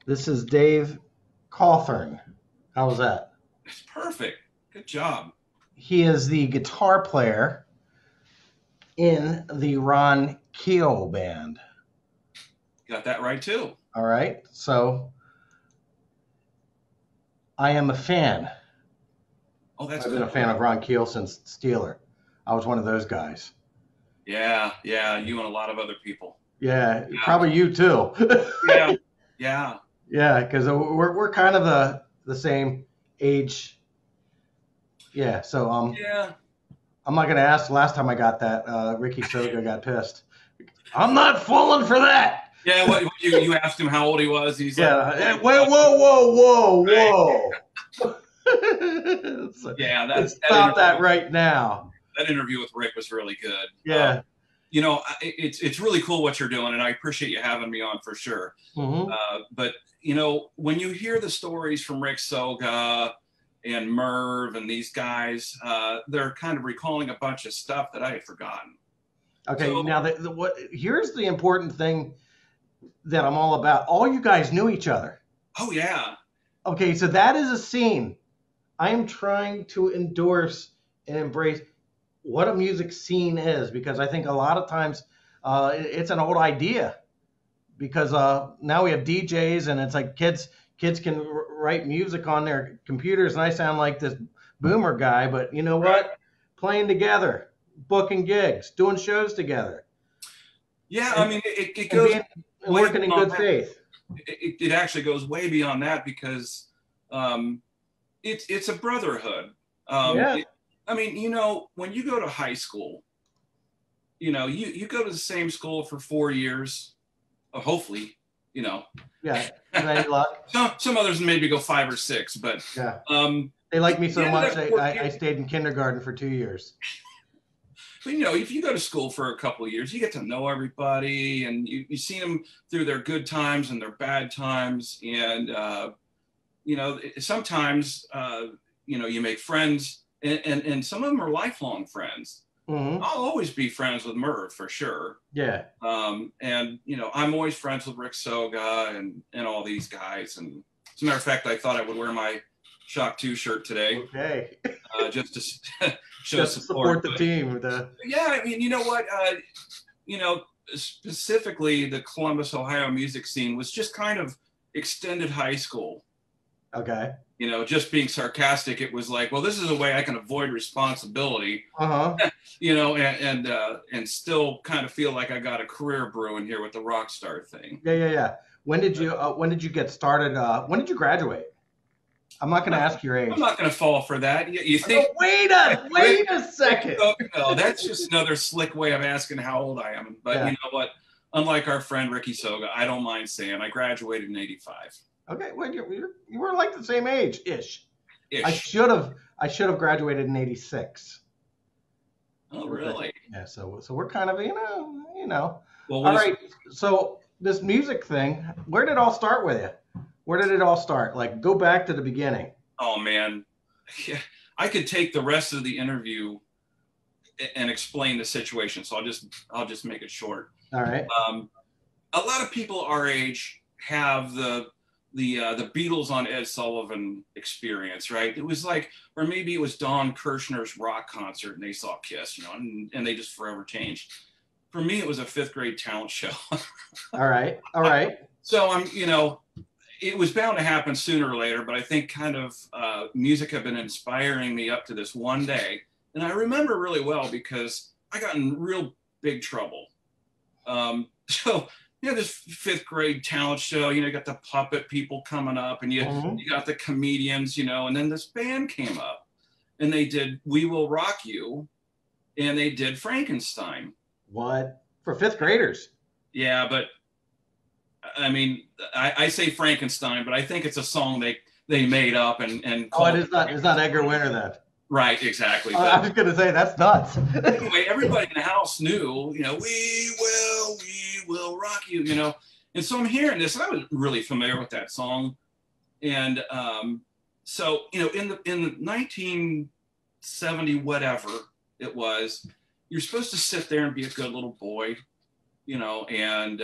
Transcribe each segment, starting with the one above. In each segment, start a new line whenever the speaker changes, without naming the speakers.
This is Dave Cothern. How was that?
It's perfect. Good job.
He is the guitar player in the Keel Band.
Got that right too.
All right. So I am a fan.
Oh, that's
I've been a
cool.
fan of Ron Keel since Steeler. I was one of those guys.
Yeah, yeah. You and a lot of other people.
Yeah,
Yeah,
probably you too.
yeah, yeah,
Yeah, because we're kind of the same age. Yeah. So
yeah.
I'm not gonna ask. Last time I got that, Ricky Soga got pissed. I'm not falling for that.
Yeah, what you asked him how old he was? He's like,
Yeah.
oh,
Whoa, whoa, whoa,
right.
whoa, whoa.
Yeah,
Let's
that
stop
interview
that right now.
that interview with Rick was really good.
Yeah.
It's really cool what you're doing, and I appreciate you having me on for sure.
Hmm.
But when you hear the stories from Rick Soga and Merv and these guys, they're kind of recalling a bunch of stuff that I had forgotten.
Okay.
So,
Now, what? Here's the important thing that I'm all about. All you guys knew each other.
oh yeah,
Okay, so that is a scene. I am trying to endorse and embrace what a music scene is because I think a lot of times it's an old idea because now we have DJs and it's like kids can write music on their computers and I sound like this boomer guy, but you know
right.
what? Playing together, booking gigs, doing shows together,
Yeah, I
and
mean, it
and
goes
being and
way
working in
beyond
good
that.
faith.
It actually goes way beyond that because um, it's a brotherhood. Um,
Yeah,
it, I mean, when you go to high school, you go to the same school for 4 years, hopefully, you know.
yeah. With any luck,
Some others maybe go 5 or 6, but
yeah.
um,
They
at
like me
the
so
end of
much.
that
I,
fourth
I,
year,
I stayed in kindergarten for 2 years.
but if you go to school for a couple of years, you get to know everybody, and you see them through their good times and their bad times, and sometimes you make friends, and some of them are lifelong friends.
Hmm.
I'll always be friends with Merv for sure.
Yeah.
And I'm always friends with Rick Soga and all these guys. And as a matter of fact, I thought I would wear my Shock 2 shirt today,
Okay.
just to show
Just to
support.
support the
But
team.
yeah, I mean, you know what? You know, Specifically, the Columbus, Ohio music scene was just kind of extended high school.
Okay.
Just being sarcastic, it was like, well, this is a way I can avoid responsibility,
Uh huh.
and still kind of feel like I got a career brewing here with the rockstar thing.
Yeah, yeah, yeah. When did you get started? When did you graduate? I'm not going to ask your
I'm
age.
not going to fall for that. You think
No, wait a
Rick
second.
no, that's just another slick way of asking how old I am. But you
Yeah.
know what? Unlike our friend Ricky Soga, I don't mind saying I graduated in '85
Okay. Well, you were like the same age ish. I
ish.
should have I should have graduated in '86.
Oh, really?
Yeah. So we're kind of you know.
Well,
All
we'll just.
right. So this music thing, where did it all start with you? Where did it all start? Like, go back to the beginning.
Oh man, yeah, I could take the rest of the interview and explain the situation. So I'll just make it short.
All right.
Um, a lot of people our age have the Beatles on Ed Sullivan experience, right? It was like, or maybe it was Don Kirshner's rock concert and they saw Kiss, and they just forever changed. For me, it was a fifth grade talent show.
All right. All right.
So it was bound to happen sooner or later, but I think kind of music had been inspiring me up to this one day. And I remember really well because I got in real big trouble. So this fifth grade talent show, you got the puppet people coming up, and you
Hmm.
you got the comedians, and then this band came up, and they did "We Will Rock You," and they did Frankenstein.
What? For fifth graders?
Yeah, but I mean, I say Frankenstein, but I think it's a song they made up and
Oh, it
called.
is not. It's not Edgar Winter then.
Right, exactly.
I
But
was gonna say that's nuts.
anyway, everybody in the house knew, we will rock you, And so I'm hearing this, and I was really familiar with that song. And so, in the 1970 whatever it was, you're supposed to sit there and be a good little boy, and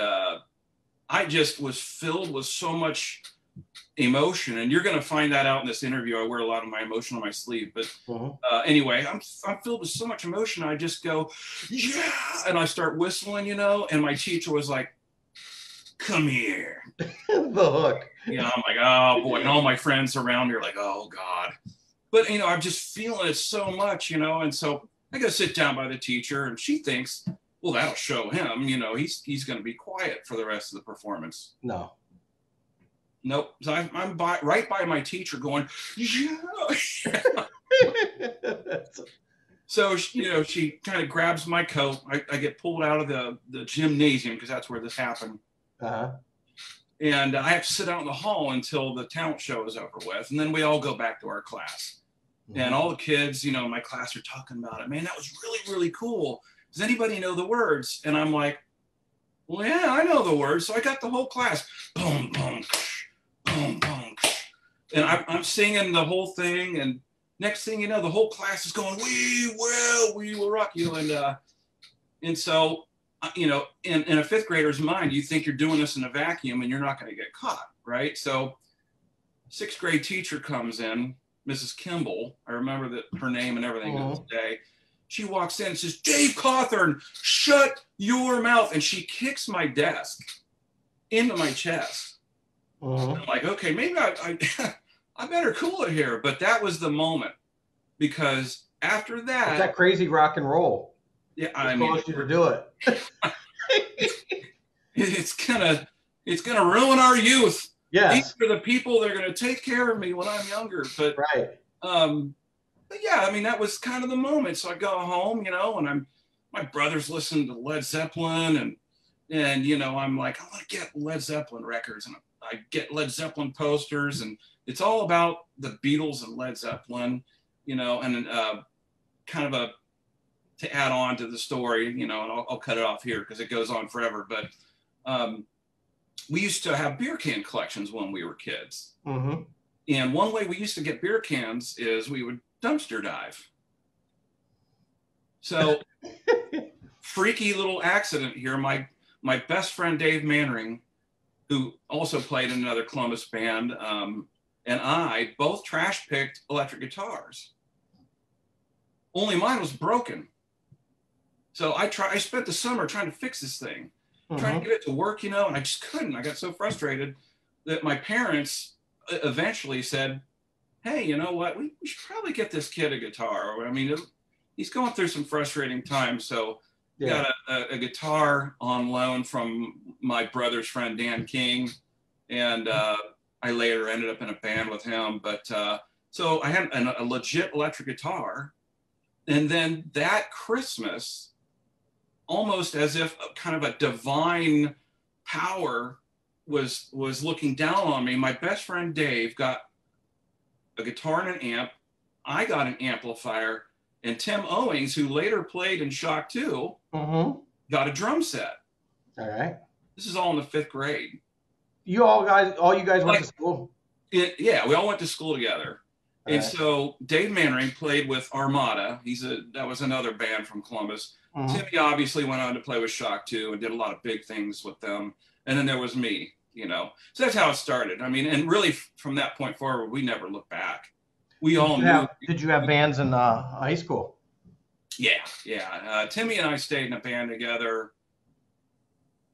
I just was filled with so much emotion, and you're going to find that out in this interview. I wear a lot of my emotion on my sleeve, but anyway, I'm filled with so much emotion. I just go, yeah, and I start whistling, and my teacher was like, come here.
The hook.
I'm like, oh boy, and all my friends around me are like, oh God. But I'm just feeling it so much, and so I go sit down by the teacher, and she thinks, well, that'll show him, he's going to be quiet for the rest of the performance.
No.
Nope. So I'm right by my teacher going, yeah. So, she kind of grabs my coat. I get pulled out of the gymnasium because that's where this happened.
Uh-huh.
And I have to sit out in the hall until the talent show is over with. And then we all go back to our class. Mm-hmm. And all the kids, in my class are talking about it. Man, that was really, really cool. Does anybody know the words? And I'm like, well, yeah, I know the words. So I got the whole class. Boom, boom, boom, boom. And I'm singing the whole thing. And next thing you know, the whole class is going, we will rock you. And so, in a fifth grader's mind, you think you're doing this in a vacuum and you're not going to get caught, right? So sixth grade teacher comes in, Mrs. Kimball. I remember that her name and everything to this day. She walks in and says, Dave Cothern, shut your mouth. And she kicks my desk into my chest. I'm like, okay, maybe I better cool it here. But that was the moment, because after that.
It's that crazy rock and roll.
Yeah,
I mean, you to do it.
It's gonna ruin our youth.
Yes.
These are the people that are gonna take care of me when I'm younger. But
right.
But yeah, I mean, that was kind of the moment. So I go home, and my brother's listening to Led Zeppelin, and I'm like, I want to get Led Zeppelin records, and I get Led Zeppelin posters, and it's all about the Beatles and Led Zeppelin, and kind of to add on to the story, and I'll cut it off here because it goes on forever. But we used to have beer can collections when we were kids. Mm-hmm. And one way we used to get beer cans is we would dumpster dive. So freaky little accident here. My best friend, Dave Mannering, who also played in another Columbus band, and I both trash picked electric guitars. Only mine was broken. So I spent the summer trying to fix this thing, trying to get it to work, and I just couldn't. I got so frustrated that my parents eventually said, hey, you know what? We should probably get this kid a guitar. I mean, he's going through some frustrating times. So got a guitar on loan from my brother's friend, Dan King. And I later ended up in a band with him. But so I had a legit electric guitar. And then that Christmas, almost as if kind of a divine power was looking down on me, my best friend Dave got a guitar and an amp. I got an amplifier, and Tim Owings, who later played in Shock 2, got a drum set.
All right.
This is all in the fifth grade.
All you guys went to school?
Yeah, we all went to school together.
All
and
right.
So Dave Mannering played with Armada. That was another band from Columbus. Timmy obviously went on to play with Shock 2 and did a lot of big things with them. And then there was me, So that's how it started. I mean, and really from that point forward, we never looked back. We all knew.
Did you have bands in high school? Yeah.
Timmy and I stayed in a band together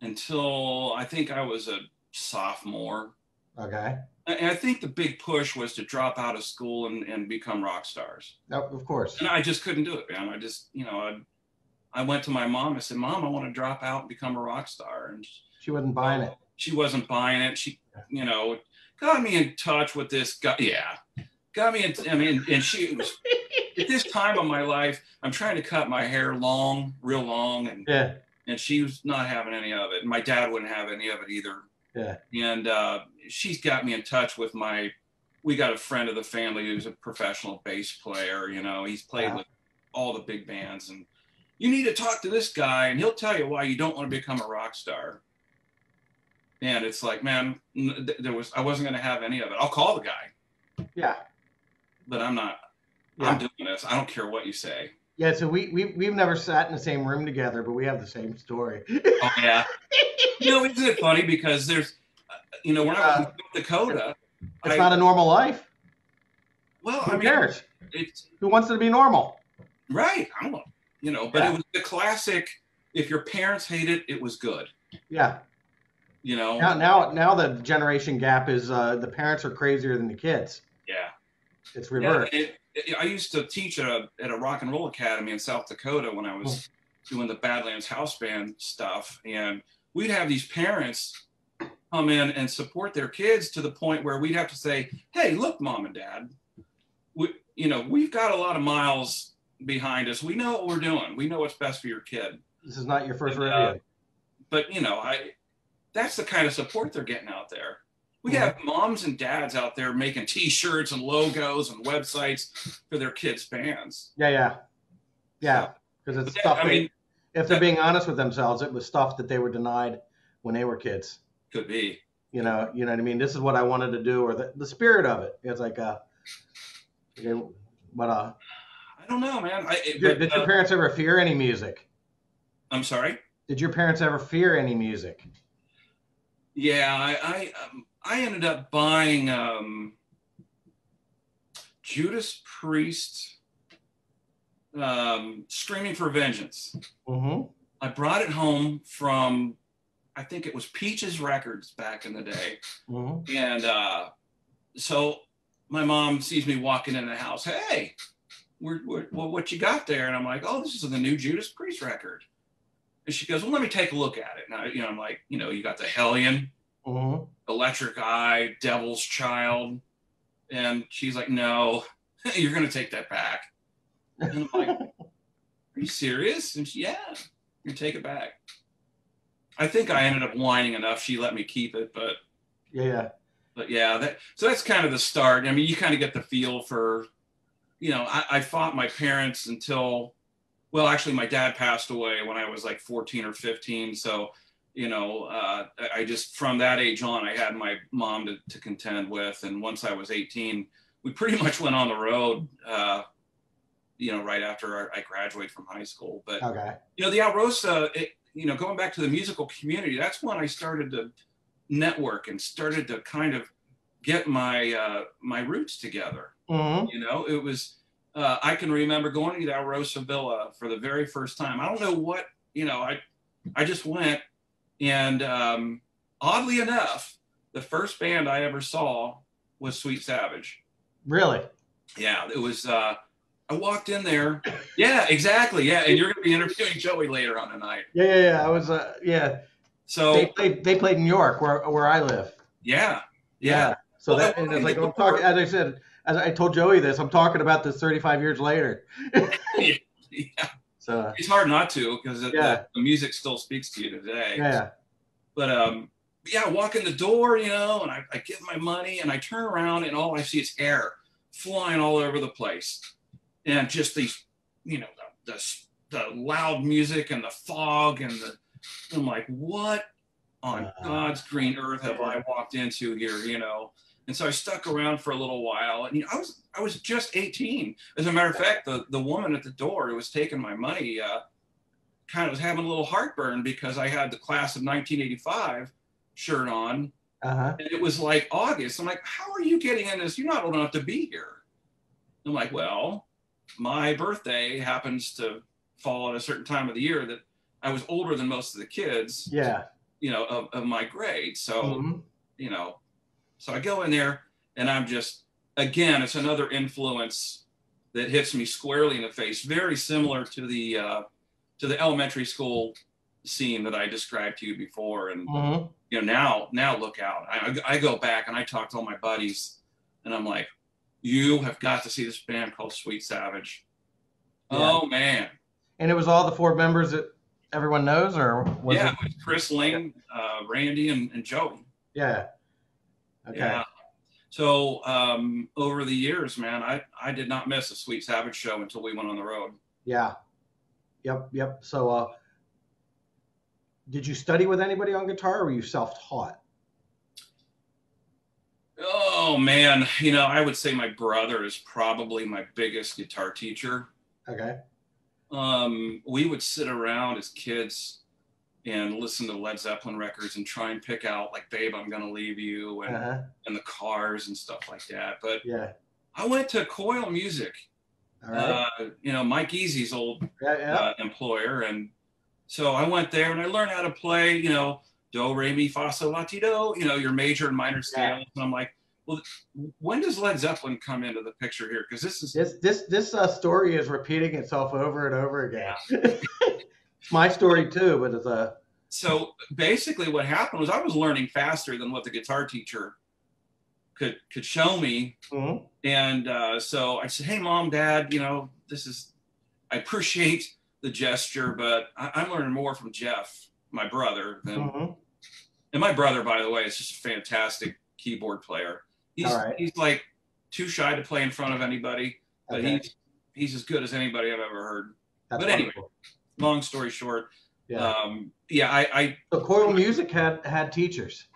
until I think I was a sophomore.
Okay.
And I think the big push was to drop out of school and become rock stars.
Oh, of course.
And I just couldn't do it, man. I just, I went to my mom. I said, Mom, I want to drop out and become a rock star. And
she wasn't buying it.
She wasn't buying it. She, got me in touch with this guy. Yeah. Got me in, and she was, at this time of my life, I'm trying to cut my hair real long. And she was not having any of it. And my dad wouldn't have any of it either.
Yeah.
And she's got me in touch with we got a friend of the family who's a professional bass player. He's played with all the big bands, and you need to talk to this guy and he'll tell you why you don't want to become a rock star. And it's like, man, I wasn't going to have any of it. I'll call the guy.
Yeah.
But I'm not. Yeah. I'm doing this. I don't care what you say.
Yeah, so we've never sat in the same room together, but we have the same story.
Oh yeah. Isn't it funny because there's, when I was in
uh,
South Dakota,
it's not a normal life.
I
Who
mean,
cares?
it's
Who wants it to be normal?
right. I don't know, but it
Yeah,
was the classic. If your parents hate it, it was good.
yeah.
You know.
Now the generation gap is the parents are crazier than the kids.
Yeah.
It's
Yeah.
reversed.
I used to teach at a rock and roll academy in South Dakota when I
Mm.
was doing the Badlands house band stuff, and we'd have these parents come in and support their kids to the point where we'd have to say, "Hey, look, mom and dad, we've got a lot of miles behind us. We know what we're doing. We know what's best for your kid."
This is not your first
And,
rodeo.
but that's the kind of support they're getting out there. We
Mhm.
have moms and dads out there making T-shirts and logos and websites for their kids' bands.
Yeah. Because it's stuff
I mean,
if they're being honest with themselves, it was stuff that they were denied when they were kids.
could be.
You know what I mean? This is what I wanted to do, or the spirit of it. It's like, but
I don't know, man.
did your parents ever fear any music?
I'm sorry.
Did your parents ever fear any music?
Yeah, I ended up buying Judas Priest, "Screaming for Vengeance."
Mm-hmm.
I brought it home from, I think it was Peaches Records back in the day.
Mm-hmm.
And so my mom sees me walking in the house. "Hey, what you got there?" And I'm like, "Oh, this is the new Judas Priest record." And she goes, "Well, let me take a look at it." And I'm like, you got the Hellion,
Mm-hmm.
Electric Eye, Devil's Child. And she's like, "No, you're going to take that back." And I'm like, "Are you serious?" And "Yeah, you take it back." I think I ended up whining enough. She let me keep it, but
Yeah.
yeah, so that's kind of the start. I mean, you kind of get the feel for, I fought my parents until, well, actually my dad passed away when I was like 14 or 15. So, I just, from that age on, I had my mom to contend with. And once I was 18, we pretty much went on the road, right after I graduated from high school. But,
Okay.
the Alrosa, going back to the musical community, that's when I started to network and started to kind of get my roots together.
Mm-hmm.
It was, I can remember going to the Alrosa Villa for the very first time. I don't know what, I just went. And oddly enough, the first band I ever saw was Sweet Savage.
Really?
Yeah, it was. I walked in there. Yeah, exactly. Yeah, and you're going to be interviewing Joey later on tonight.
Yeah. I was. So they played in New York, where I live.
Yeah.
So well, and it's like I'm talking. As I said, as I told Joey this, I'm talking about this 35 years later.
Yeah. So it's hard not to, because the music still speaks to you today.
Yeah.
But I walk in the door, and I give my money, and I turn around, and all I see is hair flying all over the place, and just these, the loud music and the fog and I'm like, what on God's green earth have I walked into here? And so I stuck around for a little while, and I was just 18. As a matter of fact, the woman at the door who was taking my money kind of was having a little heartburn because I had the class of 1985 shirt on, and it was like August. I'm like, "How are you getting in this? You're not old enough to be here." I'm like, "Well, my birthday happens to fall at a certain time of the year that I was older than most of the kids, of my grade. So, so I go in there, and I'm just, again, it's another influence that hits me squarely in the face, very similar to the elementary school scene that I described to you before. And, now look out. I go back and I talk to all my buddies, and I'm like, "You have got to see this band called Sweet Savage." Yeah. Oh, man.
And it was all the four members that everyone knows, or was it?
It was Chris, Ling, Randy, and Joey.
Yeah. Okay.
Yeah. So over the years, man, I did not miss a Sweet Savage show until we went on the road.
Yeah. Yep. So did you study with anybody on guitar, or were you self-taught?
Oh, man. I would say my brother is probably my biggest guitar teacher.
Okay.
we would sit around as kids and listen to Led Zeppelin records and try and pick out like "Babe, I'm Gonna Leave You" and the Cars and stuff like that. But
Yeah.
I went to Coil Music,
All right.
Mike Easy's old
Yeah.
employer, and so I went there and I learned how to play, do, re, mi, fa, sol, la, ti, do, your major and minor scales.
Yeah.
And I'm like, well, when does Led Zeppelin come into the picture here? Because
this story is repeating itself over and over again. Yeah. It's my story too, but it's a.
So basically, what happened was I was learning faster than what the guitar teacher could show me, and so I said, "Hey, Mom, Dad, I appreciate the gesture, but I'm learning more from Jeff, my brother, than." And my brother, by the way, is just a fantastic keyboard player. He's like too shy to play in front of anybody, but he's as good as anybody I've ever heard. But anyway, long story short, I
so Coil Music had teachers.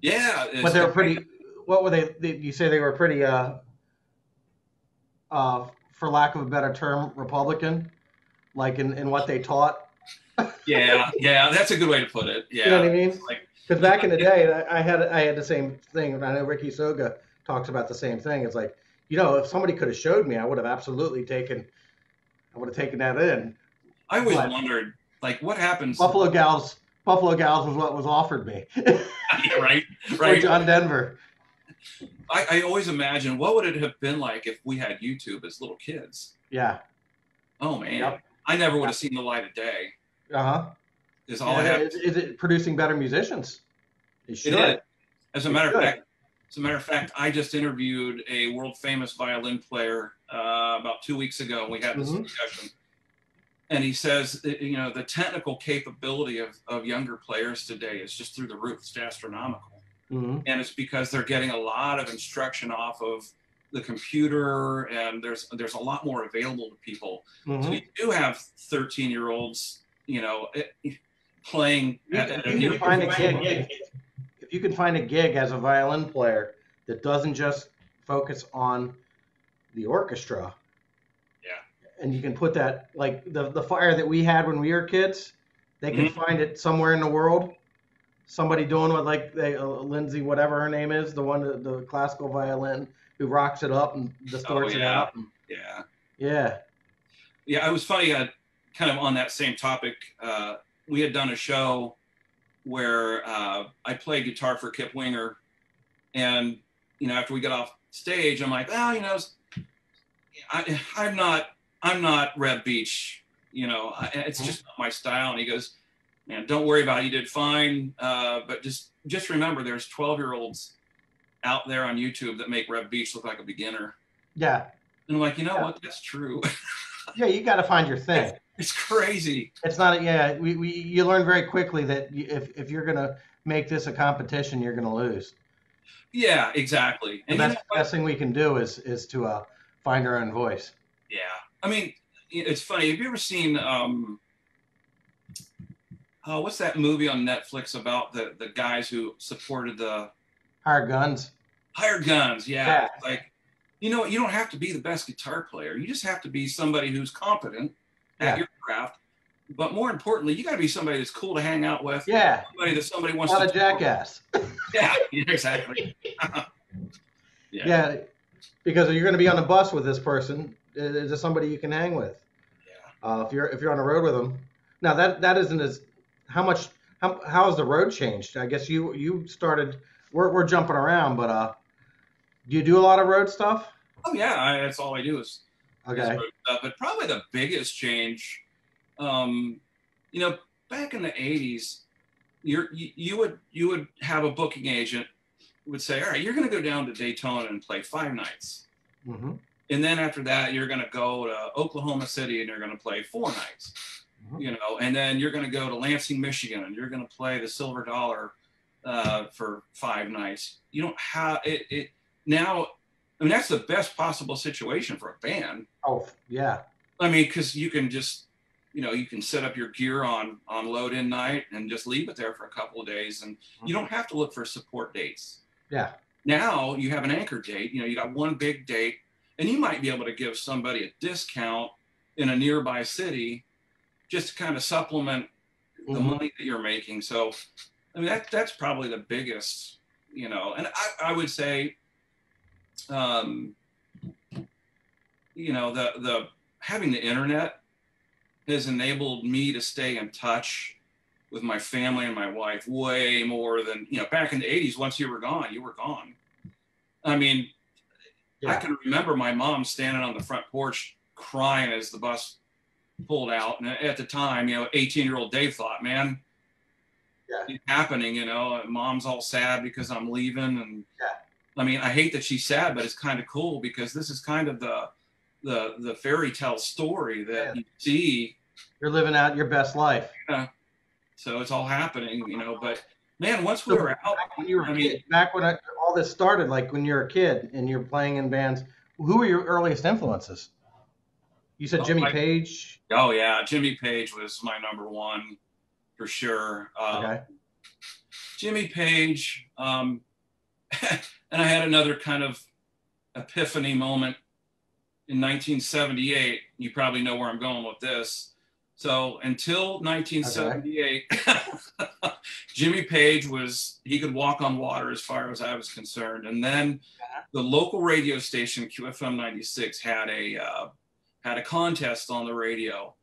Yeah,
but they were pretty. What were they? You say they were pretty, for lack of a better term, Republican, like in what they taught.
Yeah, that's a good way to put it. Yeah,
you know what I mean? Because back in the day, I had the same thing. I know Ricky Soga talks about the same thing. It's like, if somebody could have showed me, I would have absolutely taken that in.
I always wondered, like, what happens?
Buffalo Gals was what was offered me.
Yeah, right.
Or John Denver.
I always imagine, what would it have been like if we had YouTube as little kids?
Yeah.
Oh man, yep. I never would have seen the light of day. Is
it producing better musicians? It should.
It is. As a matter of fact, I just interviewed a world famous violin player about 2 weeks ago, and we had this discussion. And he says, the technical capability of younger players today is just through the roof. It's astronomical. And it's because they're getting a lot of instruction off of the computer, and there's a lot more available to people. So you do have 13-year-olds, playing.
If you can find a gig as a violin player that doesn't just focus on the orchestra, and you can put that, like the fire that we had when we were kids, they can find it somewhere in the world. Somebody doing what, like Lindsay, whatever her name is, the classical violin who rocks it up and distorts it out. And, yeah.
It was funny. Kind of on that same topic, we had done a show where I played guitar for Kip Winger, and after we got off stage, I'm like, I'm not Reb Beach, it's just not my style. And he goes, man, don't worry about it. You did fine. But just remember, there's 12-year-olds out there on YouTube that make Reb Beach look like a beginner.
Yeah.
And I'm like, what? That's true.
Yeah, you got to find your thing.
It's crazy.
It's not. You learn very quickly that if you're gonna make this a competition, you're gonna lose.
Yeah, exactly.
And the best thing we can do is to find our own voice.
Yeah, I mean, it's funny. Have you ever seen what's that movie on Netflix about the guys who supported the
Hired Guns?
Hired Guns, yeah. Like, you don't have to be the best guitar player. You just have to be somebody who's competent at your craft. But more importantly, you got to be somebody that's cool to hang out with.
Yeah.
Somebody wants to.
Not a jackass.
Yeah, exactly.
Yeah, because you're going to be on the bus with this person. Is there somebody you can hang with? Yeah. If you're on the road with them. Now that isn't as how has the road changed? I guess you started. We're jumping around, but do you do a lot of road stuff?
Oh yeah, that's all I do is
road
stuff. But probably the biggest change, back in the '80s, you would have a booking agent who would say, all right, you're going to go down to Daytona and play 5 nights.
Mm-hmm.
And then after that, you're going to go to Oklahoma City and you're going to play 4 nights. Mm-hmm. And then you're going to go to Lansing, Michigan, and you're going to play the Silver Dollar for 5 nights. You don't have it now. I mean, that's the best possible situation for a band.
Oh, yeah.
I mean, because you can just, you can set up your gear on load-in night and just leave it there for a couple of days, and you don't have to look for support dates.
Yeah.
Now you have an anchor date. You got one big date, and you might be able to give somebody a discount in a nearby city just to kind of supplement the money that you're making. So, I mean, that's probably the biggest, you know, and I would say, you know, the having the internet has enabled me to stay in touch with my family and my wife way more than, you know, back in the 80s. Once you were gone, you were gone. I mean, I can remember my mom standing on the front porch crying as the bus pulled out. And at the time, you know, 18-year-old Dave thought, man, it's happening, you know, mom's all sad because I'm leaving. And I mean, I hate that she's sad, but it's kind of cool because this is kind of the fairy tale story that you see.
You're living out your best life.
Yeah. So it's all happening, you know, but man, once we were out,
when you were a kid, back when all this started, like when you're a kid and you're playing in bands, who were your earliest influences? You said Jimmy Page.
Oh yeah, Jimmy Page was my number one for sure.
Okay.
Jimmy Page, and I had another kind of epiphany moment in 1978. You probably know where I'm going with this. So until 1978, Jimmy Page he could walk on water as far as I was concerned. And then the local radio station, QFM 96, had a contest on the radio,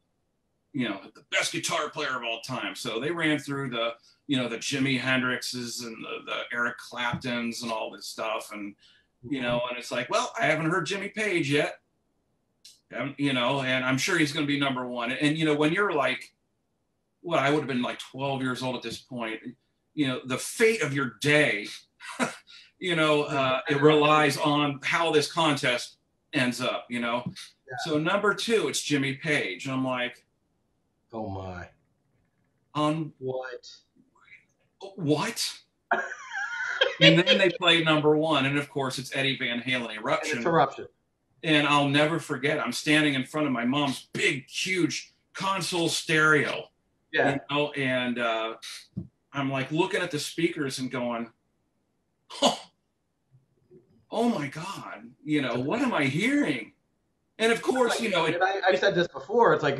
you know, the best guitar player of all time. So they ran through the Jimi Hendrixes and the Eric Claptons and all this stuff. And, you know, and it's like, well, I haven't heard Jimmy Page yet. You know, and I'm sure he's going to be number one. And, you know, when you're like, I would have been like 12 years old at this point, you know, the fate of your day, you know, it relies on how this contest ends up, you know. Yeah. So number two, it's Jimmy Page. And I'm like,
oh my.
What? And then they play number one. And of course, it's Eddie Van Halen, Eruption.
It's Eruption.
And I'll never forget, I'm standing in front of my mom's big, huge console stereo.
Yeah.
You know, and I'm like looking at the speakers and going, oh my God, you know, what am I hearing? And of course, you know,
I've said this before. It's like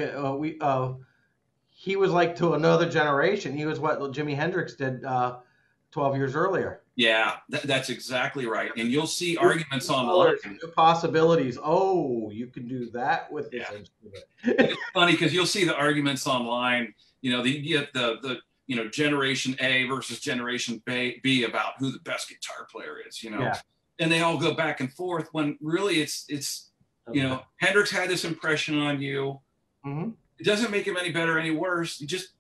he was like to another generation. He was what Jimi Hendrix did 12 years earlier.
Yeah, that's exactly right. And you'll see arguments online.
Possibilities. Oh, you can do that with this instrument.
It's funny because you'll see the arguments online. You know, you get the you know, Generation A versus Generation B about who the best guitar player is. You know, and they all go back and forth when really it's you know, Hendrix had this impression on you.
Mm-hmm.
It doesn't make him any better, any worse. Just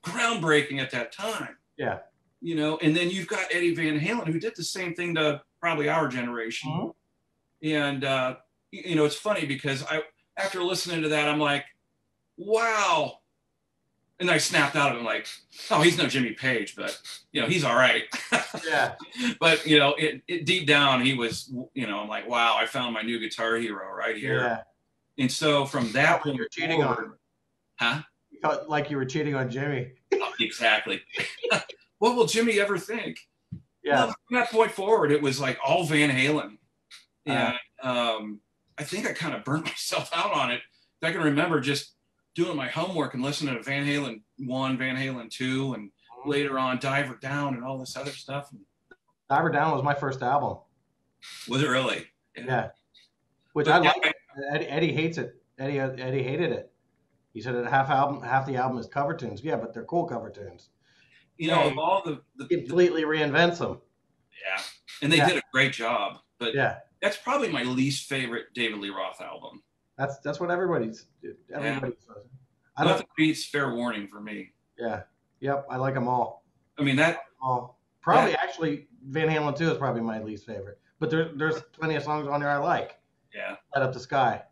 groundbreaking at that time.
Yeah.
You know, and then you've got Eddie Van Halen, who did the same thing to probably our generation. Mm-hmm. And, you know, it's funny because after listening to that, I'm like, wow. And I snapped out of it like, oh, he's no Jimmy Page, but, you know, he's all right.
Yeah.
But, you know, it deep down, he was, you know, I'm like, wow, I found my new guitar hero right here.
Yeah.
And so from that point
you're cheating
forward,
on.
Huh?
You felt like you were cheating on Jimmy.
Oh, exactly. What will Jimmy ever think?
Yeah.
Well, from that point forward, it was like all Van Halen. And I think I kind of burnt myself out on it. I can remember just doing my homework and listening to Van Halen 1, Van Halen 2, and later on Diver Down and all this other stuff.
Diver Down was my first album.
Was it really?
Yeah. Which I like. Eddie hates it. Eddie hated it. He said that half the album is cover tunes. Yeah, but they're cool cover tunes.
You know, of all the
completely reinvents them.
Yeah, and they did a great job. But that's probably my least favorite David Lee Roth album.
That's what everybody's says.
Nothing beats Fair Warning for me.
Yeah. Yep. I like them all.
I mean
probably actually Van Halen 2 is probably my least favorite. But there's plenty of songs on there I like.
Yeah.
Light Up the Sky.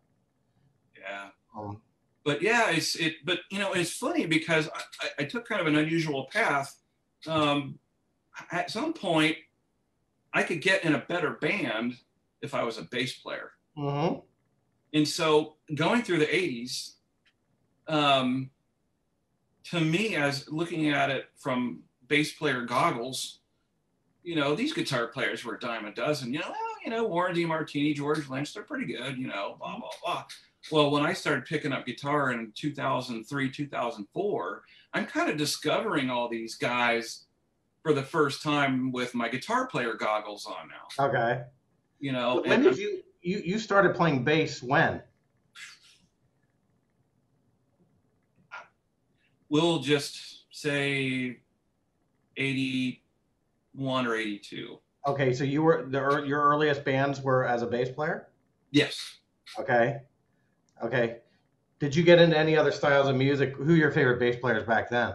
Yeah. But yeah, but you know, it's funny because I took kind of an unusual path. At some point, I could get in a better band if I was a bass player.
Mm-hmm.
And so going through the 80s, to me, as looking at it from bass player goggles, you know, these guitar players were a dime a dozen. You know, Warren DeMartini, George Lynch, they're pretty good, you know, blah, blah, blah. Well, when I started picking up guitar in 2003, 2004, I'm kind of discovering all these guys for the first time with my guitar player goggles on now.
Okay.
You know,
When
and
did you started playing bass when?
we'll just say 81 or 82.
Okay, so you were your earliest bands were as a bass player?
Yes.
Okay. Okay. Did you get into any other styles of music? Who are your favorite bass players back then?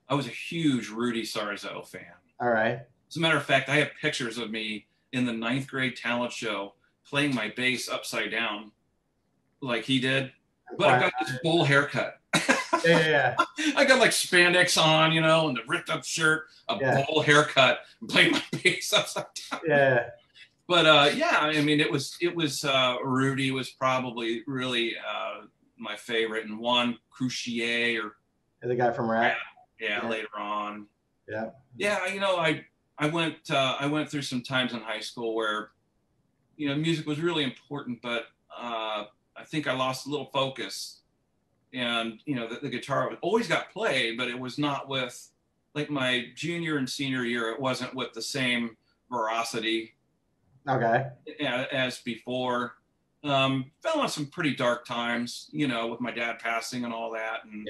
I was a huge Rudy Sarzo fan.
All right.
As a matter of fact, I have pictures of me in the ninth grade talent show playing my bass upside down like he did. But I've got this bowl haircut.
Yeah.
I got like spandex on, you know, and the ripped up shirt, a bowl haircut, and playing my bass upside down.
Yeah.
But yeah, I mean, it was Rudy was probably really my favorite, and Juan Crouchier or
the guy from Rat.
Yeah, later on.
Yeah.
Yeah, you know, I went through some times in high school where, you know, music was really important, but I think I lost a little focus, and you know, the guitar always got played, but it was not with, like my junior and senior year, it wasn't with the same veracity.
Okay.
As before. Fell on some pretty dark times, you know, with my dad passing and all that, and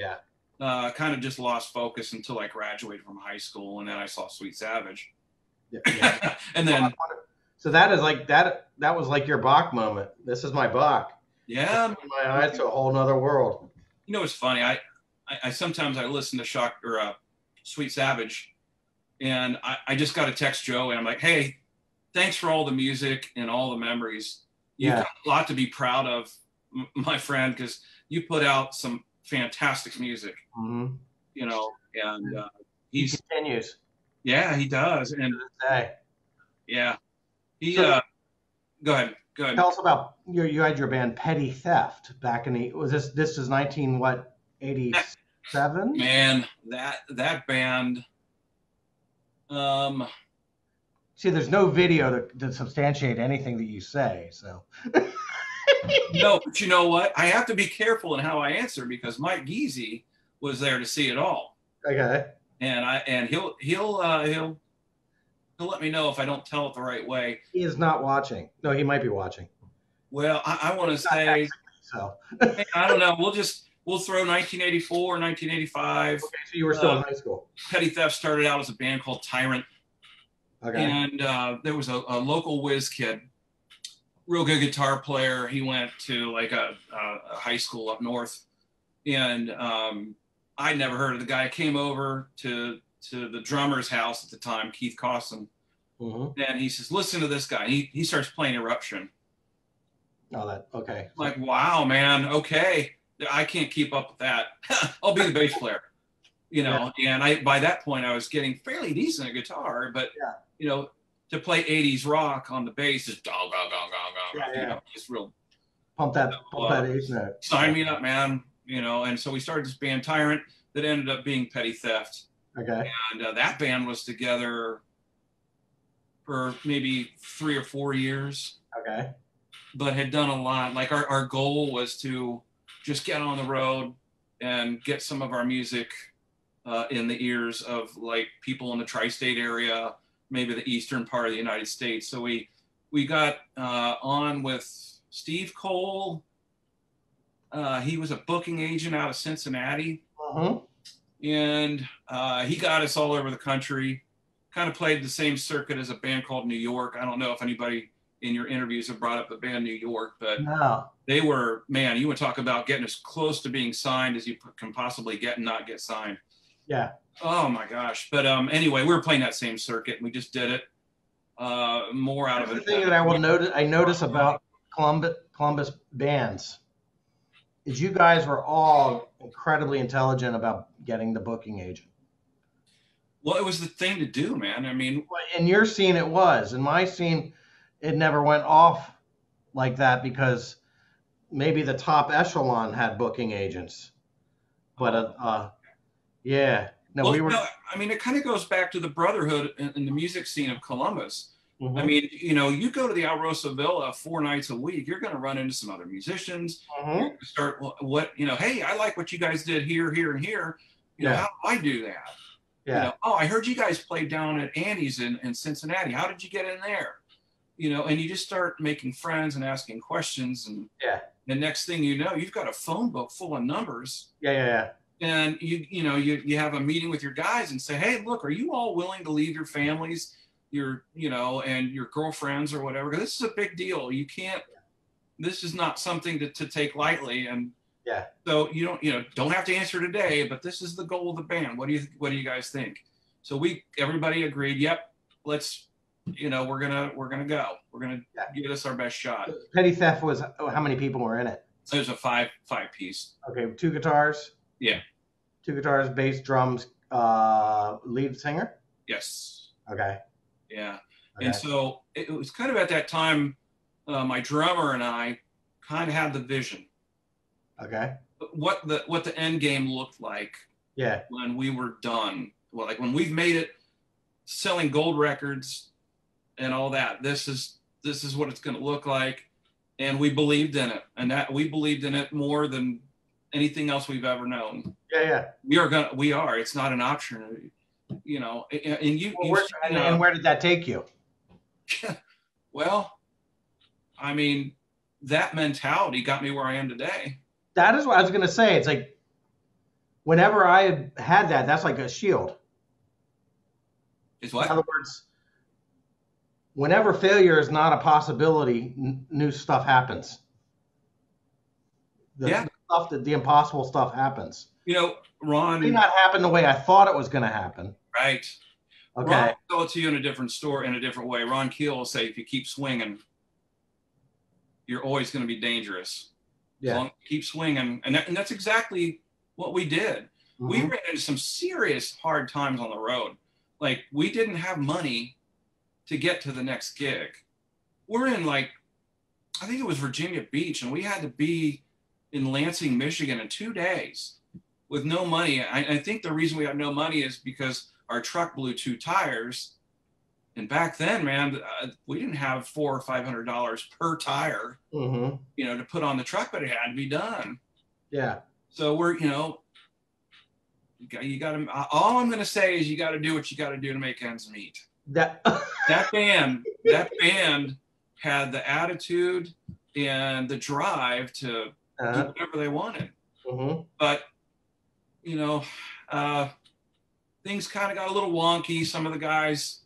kind of just lost focus until I graduated from high school, and then I saw Sweet Savage.
Yeah.
And then
so that is like that was like your Bach moment. This is my Bach.
Yeah.
My eyes to a whole nother world.
You know, it's funny. I sometimes I listen to Sweet Savage, and I just got to text Joe, and I'm like, hey, thanks for all the music and all the memories. You've got a lot to be proud of, my friend, because you put out some fantastic music.
Mm-hmm.
You know, and
he continues.
Yeah, he does. And yeah, go ahead.
Tell us about you had your band Petty Theft back in the this is 1987?
Man, that band.
See, there's no video to substantiate anything that you say, so.
No, but you know what? I have to be careful in how I answer because Mike Geezy was there to see it all.
Okay.
And he'll let me know if I don't tell it the right way.
He is not watching. No, he might be watching.
Well, I want to say,
so.
I don't know. We'll throw 1984, 1985.
Okay, so you were still in high school.
Petty Theft started out as a band called Tyrant.
Okay.
And there was a local whiz kid, real good guitar player. He went to like a high school up north, and I never heard of the guy. Came over to the drummer's house at the time, Keith Cothern, and he says, "Listen to this guy." He starts playing Eruption.
Oh, okay.
I'm like, wow, man. Okay, I can't keep up with that. I'll be the bass player. You know, and by that point I was getting fairly decent at guitar, but you know, to play 80s rock on the bass is dong, you know, just real
pump that bass note.
Sign me up, man. You know, and so we started this band Tyrant that ended up being Petty Theft.
Okay.
And that band was together for maybe 3 or 4 years.
Okay.
But had done a lot. Like our goal was to just get on the road and get some of our music in the ears of like people in the tri-state area, maybe the eastern part of the United States. So we got on with Steve Cole. He was a booking agent out of Cincinnati. And he got us all over the country. Kind of played the same circuit as a band called New York. I don't know if anybody in your interviews have brought up the band New York, but they were, man, you would talk about getting as close to being signed as you can possibly get and not get signed.
Yeah.
Oh my gosh. But anyway, we were playing that same circuit and we just did it more out of it.
The thing that I notice about Columbus bands is you guys were all incredibly intelligent about getting the booking agent.
Well, it was the thing to do, man. I mean,
in your scene it was. In my scene, it never went off like that because maybe the top echelon had booking agents. But yeah. No,
well, I mean, it kind of goes back to the brotherhood in the music scene of Columbus. I
Mm-hmm.
mean, you go to the Alrosa Villa 4 nights a week, you're going to run into some other musicians. You're
Mm-hmm.
going to start hey, I like what you guys did here, here, and here. How
Yeah.
do I do that?
Yeah.
Oh, I heard you guys played down at Annie's in Cincinnati. How did you get in there? And you just start making friends and asking questions. And
Yeah.
the next thing you know, you've got a phone book full of numbers.
Yeah. Yeah. Yeah.
And you have a meeting with your guys and say, hey, look, are you all willing to leave your families, and your girlfriends or whatever? Because this is a big deal. You can't, this is not something to take lightly. And
Yeah.
so don't have to answer today, but this is the goal of the band. What do you guys think? So everybody agreed, yep, let's, we're gonna go. We're gonna give this our best shot.
Petty Theft was, how many people were in it?
It was a five piece.
Okay, 2 guitars.
Yeah.
2 guitars, bass, drums, lead singer.
Yes.
Okay.
Yeah.
Okay.
And so it was kind of at that time, my drummer and I kind of had the vision.
Okay.
What the end game looked like.
Yeah.
When we were done. Well, like when we've made it, selling gold records and all that. This is what it's going to look like, and we believed in it, and that we believed in it more than anything else we've ever known.
Yeah. Yeah.
We are. It's not an option, And you.
And where did that take you?
Well, I mean, that mentality got me where I am today.
That is what I was going to say. It's like, whenever I had that, that's like a shield.
Is what?
In other words, whenever failure is not a possibility, new stuff happens. The impossible stuff happens.
Ron.
It may not happen the way I thought it was going to happen.
Right.
Okay.
Ron will tell it to you in a different story, in a different way. Ron Keel will say, if you keep swinging, you're always going to be dangerous.
Yeah.
As long as you keep swinging. And that's exactly what we did. Mm-hmm. We ran into some serious hard times on the road. Like, we didn't have money to get to the next gig. We're in, I think it was Virginia Beach, and we had to be in Lansing, Michigan in 2 days with no money. I think the reason we had no money is because our truck blew 2 tires. And back then, man, we didn't have $400 or $500 per tire,
mm-hmm.
To put on the truck, but it had to be done.
Yeah.
So we're, you got to. All I'm going to say is you got to do what you got to do to make ends meet. That band had the attitude and the drive to do whatever they wanted.
Mm-hmm.
But things kind of got a little wonky. Some of the guys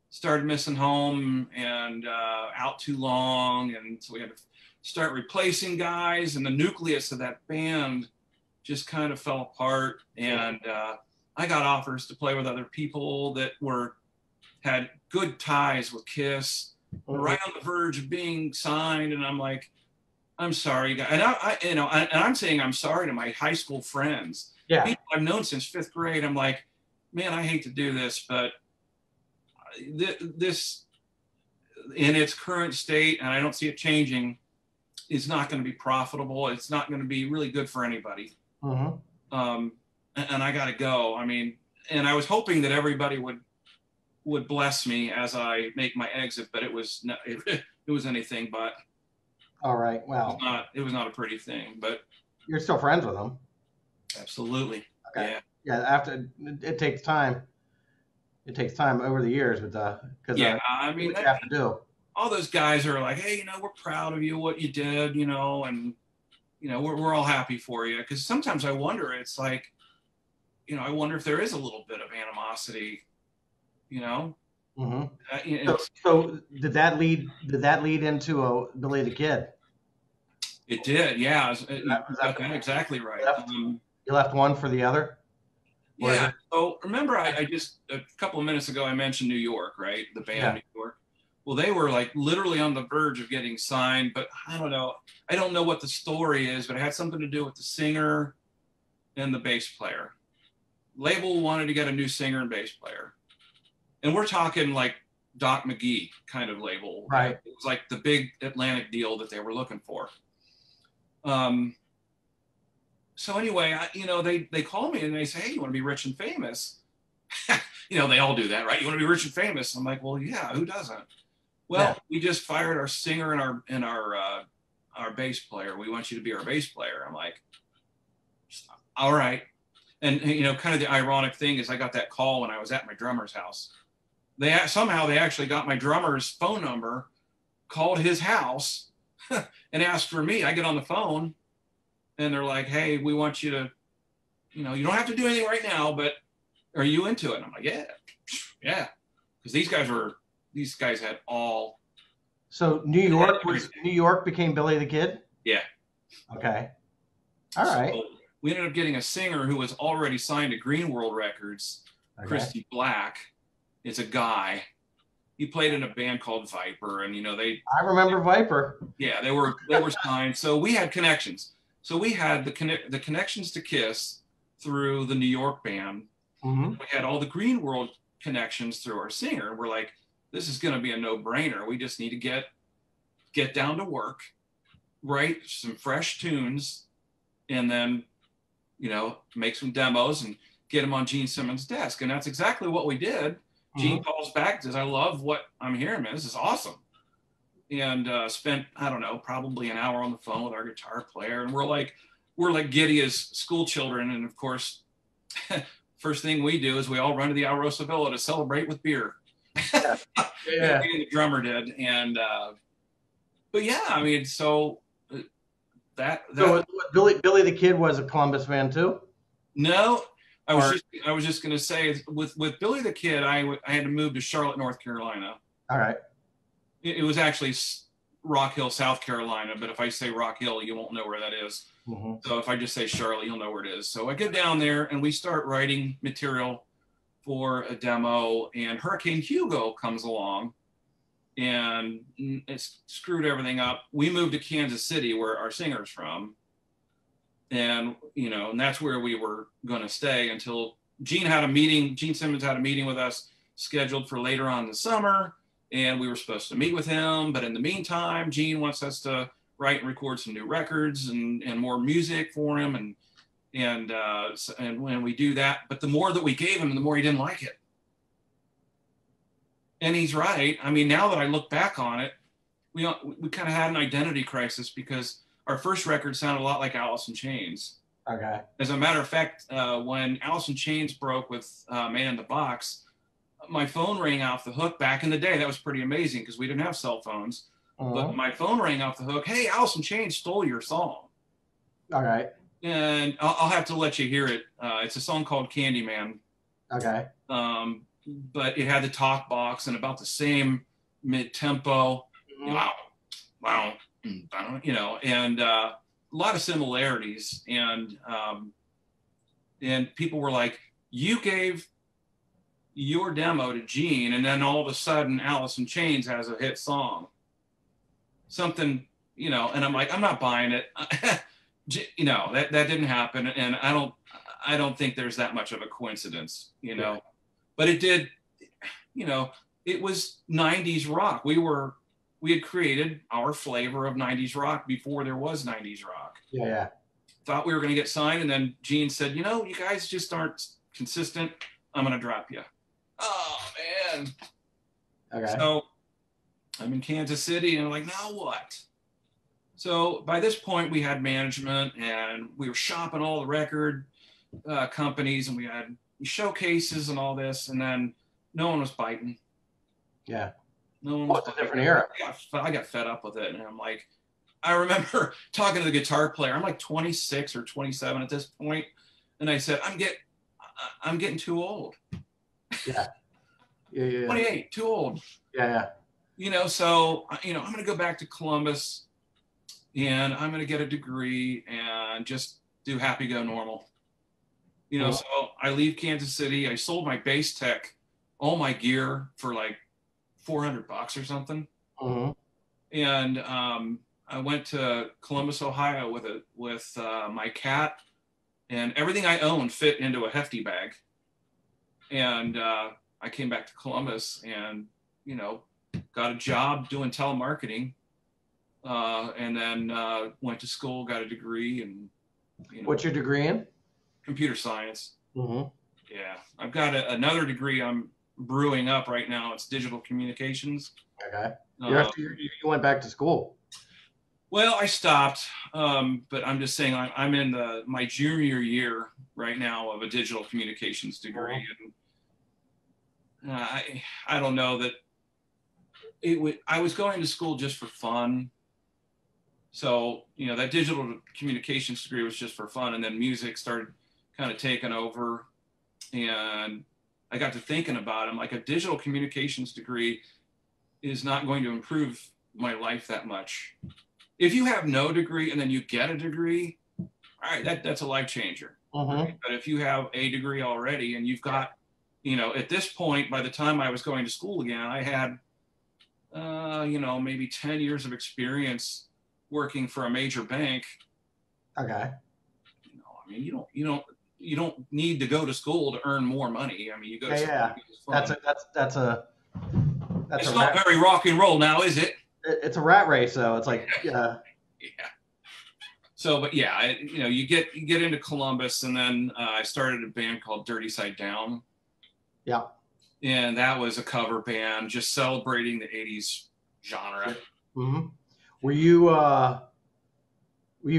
started missing home and out too long, and so we had to start replacing guys, and the nucleus of that band just kind of fell apart. And I got offers to play with other people that had good ties with Kiss, right on the verge of being signed, and I'm like, I'm sorry, guys. And I'm saying I'm sorry to my high school friends, people I've known since 5th grade. I'm like, man, I hate to do this, but this in its current state, and I don't see it changing, is not going to be profitable. It's not going to be really good for anybody.
Mm-hmm.
And I got to go. I mean, and I was hoping that everybody would bless me as I make my exit, but it was anything but.
All right. Well,
it was not a pretty thing, but
you're still friends with them.
Absolutely.
Okay. Yeah. After it takes time. It takes time over the years with because
I mean,
what you have to do.
All those guys are like, hey, we're proud of you, what you did, and we're all happy for you. Because sometimes I wonder, it's like, I wonder if there is a little bit of animosity,
Mm-hmm. So did that lead into Billy the Kid?
It did, yeah. That's exactly right.
You left one for the other?
Yeah. So remember, I just a couple of minutes ago I mentioned New York, right? The band New York. Well, they were literally on the verge of getting signed, but I don't know. I don't know what the story is, but it had something to do with the singer and the bass player. Label wanted to get a new singer and bass player, and we're talking like Doc McGee kind of label.
Right.
It was like the big Atlantic deal that they were looking for. So anyway, they call me and they say, hey, you want to be rich and famous? They all do that, right? You want to be rich and famous? I'm like, well, yeah, who doesn't?
Yeah.
Well, we just fired our singer and our bass player. We want you to be our bass player. I'm like, all right. And kind of the ironic thing is I got that call when I was at my drummer's house. Somehow they actually got my drummer's phone number, called his house, and asked for me. I get on the phone, and they're like, "Hey, we want you to, you don't have to do anything right now, but are you into it?" And I'm like, "Yeah," because these guys had all.
So New York became Billy the Kid?
Yeah.
Okay. All right.
So we ended up getting a singer who was already signed to Green World Records,
Okay.
Christy Black. It's a guy. He played in a band called Viper, and
I remember Viper.
Yeah, they were signed. So we had connections. So we had the connections to Kiss through the New York band.
Mm-hmm.
We had all the Green World connections through our singer. We're like, this is going to be a no-brainer. We just need to get down to work, write some fresh tunes, and then make some demos and get them on Gene Simmons' desk. And that's exactly what we did. Gene calls back and says, "I love what I'm hearing, man. This is awesome." And spent, I don't know, probably an hour on the phone with our guitar player. And we're like giddy as school children. And of course, first thing we do is we all run to the Alrosa Villa to celebrate with beer.
Yeah. Yeah.
The drummer did. And, but yeah, I mean, so
So Billy the Kid was a Columbus fan too?
No, I was just going to say with Billy the Kid, I had to move to Charlotte, North Carolina.
All right.
It was actually Rock Hill, South Carolina, but if I say Rock Hill, you won't know where that is.
Mm-hmm.
So if I just say Charlotte, you'll know where it is. So I get down there and we start writing material for a demo, and Hurricane Hugo comes along and it's screwed everything up. We moved to Kansas City, where our singer's from. And, and that's where we were going to stay until Gene Simmons had a meeting with us scheduled for later on in the summer. And we were supposed to meet with him. But in the meantime, Gene wants us to write and record some new records and more music for him. And when we do that, but the more that we gave him, the more he didn't like it. And he's right. I mean, now that I look back on it, we kind of had an identity crisis because our first record sounded a lot like Alice in Chains.
Okay.
As a matter of fact, when Alice in Chains broke with Man in the Box, my phone rang off the hook back in the day. That was pretty amazing because we didn't have cell phones. But my phone rang off the hook. "Hey, Alice in Chains stole your song."
All right.
And I'll have to let you hear it. It's a song called Candyman.
Okay.
But it had the talk box and about the same mid-tempo.
Mm-hmm.
Wow. And a lot of similarities. And people were like, "You gave your demo to Gene, and then all of a sudden Alice in Chains has a hit song." Something, and I'm like, I'm not buying it. That didn't happen. And I don't think there's that much of a coincidence,
Yeah.
But it did, it was 90s rock. We had created our flavor of 90s rock before there was 90s rock.
Yeah.
Thought we were going to get signed. And then Gene said, "You guys just aren't consistent. I'm going to drop you." Oh, man.
Okay.
So I'm in Kansas City, and I'm like, now what? So by this point, we had management, and we were shopping all the record companies, and we had showcases and all this, and then no one was biting.
Yeah.
No one
was. It's a different era.
I got fed up with it, and I'm like, I remember talking to the guitar player. I'm like 26 or 27 at this point, and I said, I'm getting too old.
Yeah. Yeah.
28, too old.
Yeah.
So, I'm going to go back to Columbus, and I'm going to get a degree and just do happy go normal. So I leave Kansas City. I sold my bass tech, all my gear for like $400 or something.
Mm-hmm.
And I went to Columbus, Ohio with my cat, and everything I owned fit into a hefty bag. And I came back to Columbus and, got a job doing telemarketing, and then went to school, got a degree, and
What's your degree in?
Computer science.
Mm-hmm.
Yeah, I've got another degree I'm brewing up right now. It's digital communications.
Okay.
Uh,
You went back to school.
well, I stopped, but I'm just saying I'm in my junior year right now of a digital communications degree, and I don't know that I was going to school just for fun. So, that digital communications degree was just for fun. And then music started kind of taking over. And I got to thinking about it. I'm like, a digital communications degree is not going to improve my life that much. If you have no degree and then you get a degree, all right, that's a life changer. Right? But if you have a degree already and you've got, at this point, by the time I was going to school again, I had, maybe 10 years of experience working for a major bank.
Okay.
I mean, you don't need to go to school to earn more money. I mean, you go to school.
Yeah.
It's not very rock and roll now, is it?
It's a rat race, though. It's like, yeah.
Yeah. So, but yeah, you get into Columbus, and then I started a band called Dirty Side Down.
Yeah.
And that was a cover band, just celebrating the '80s genre.
Mm-hmm. Were you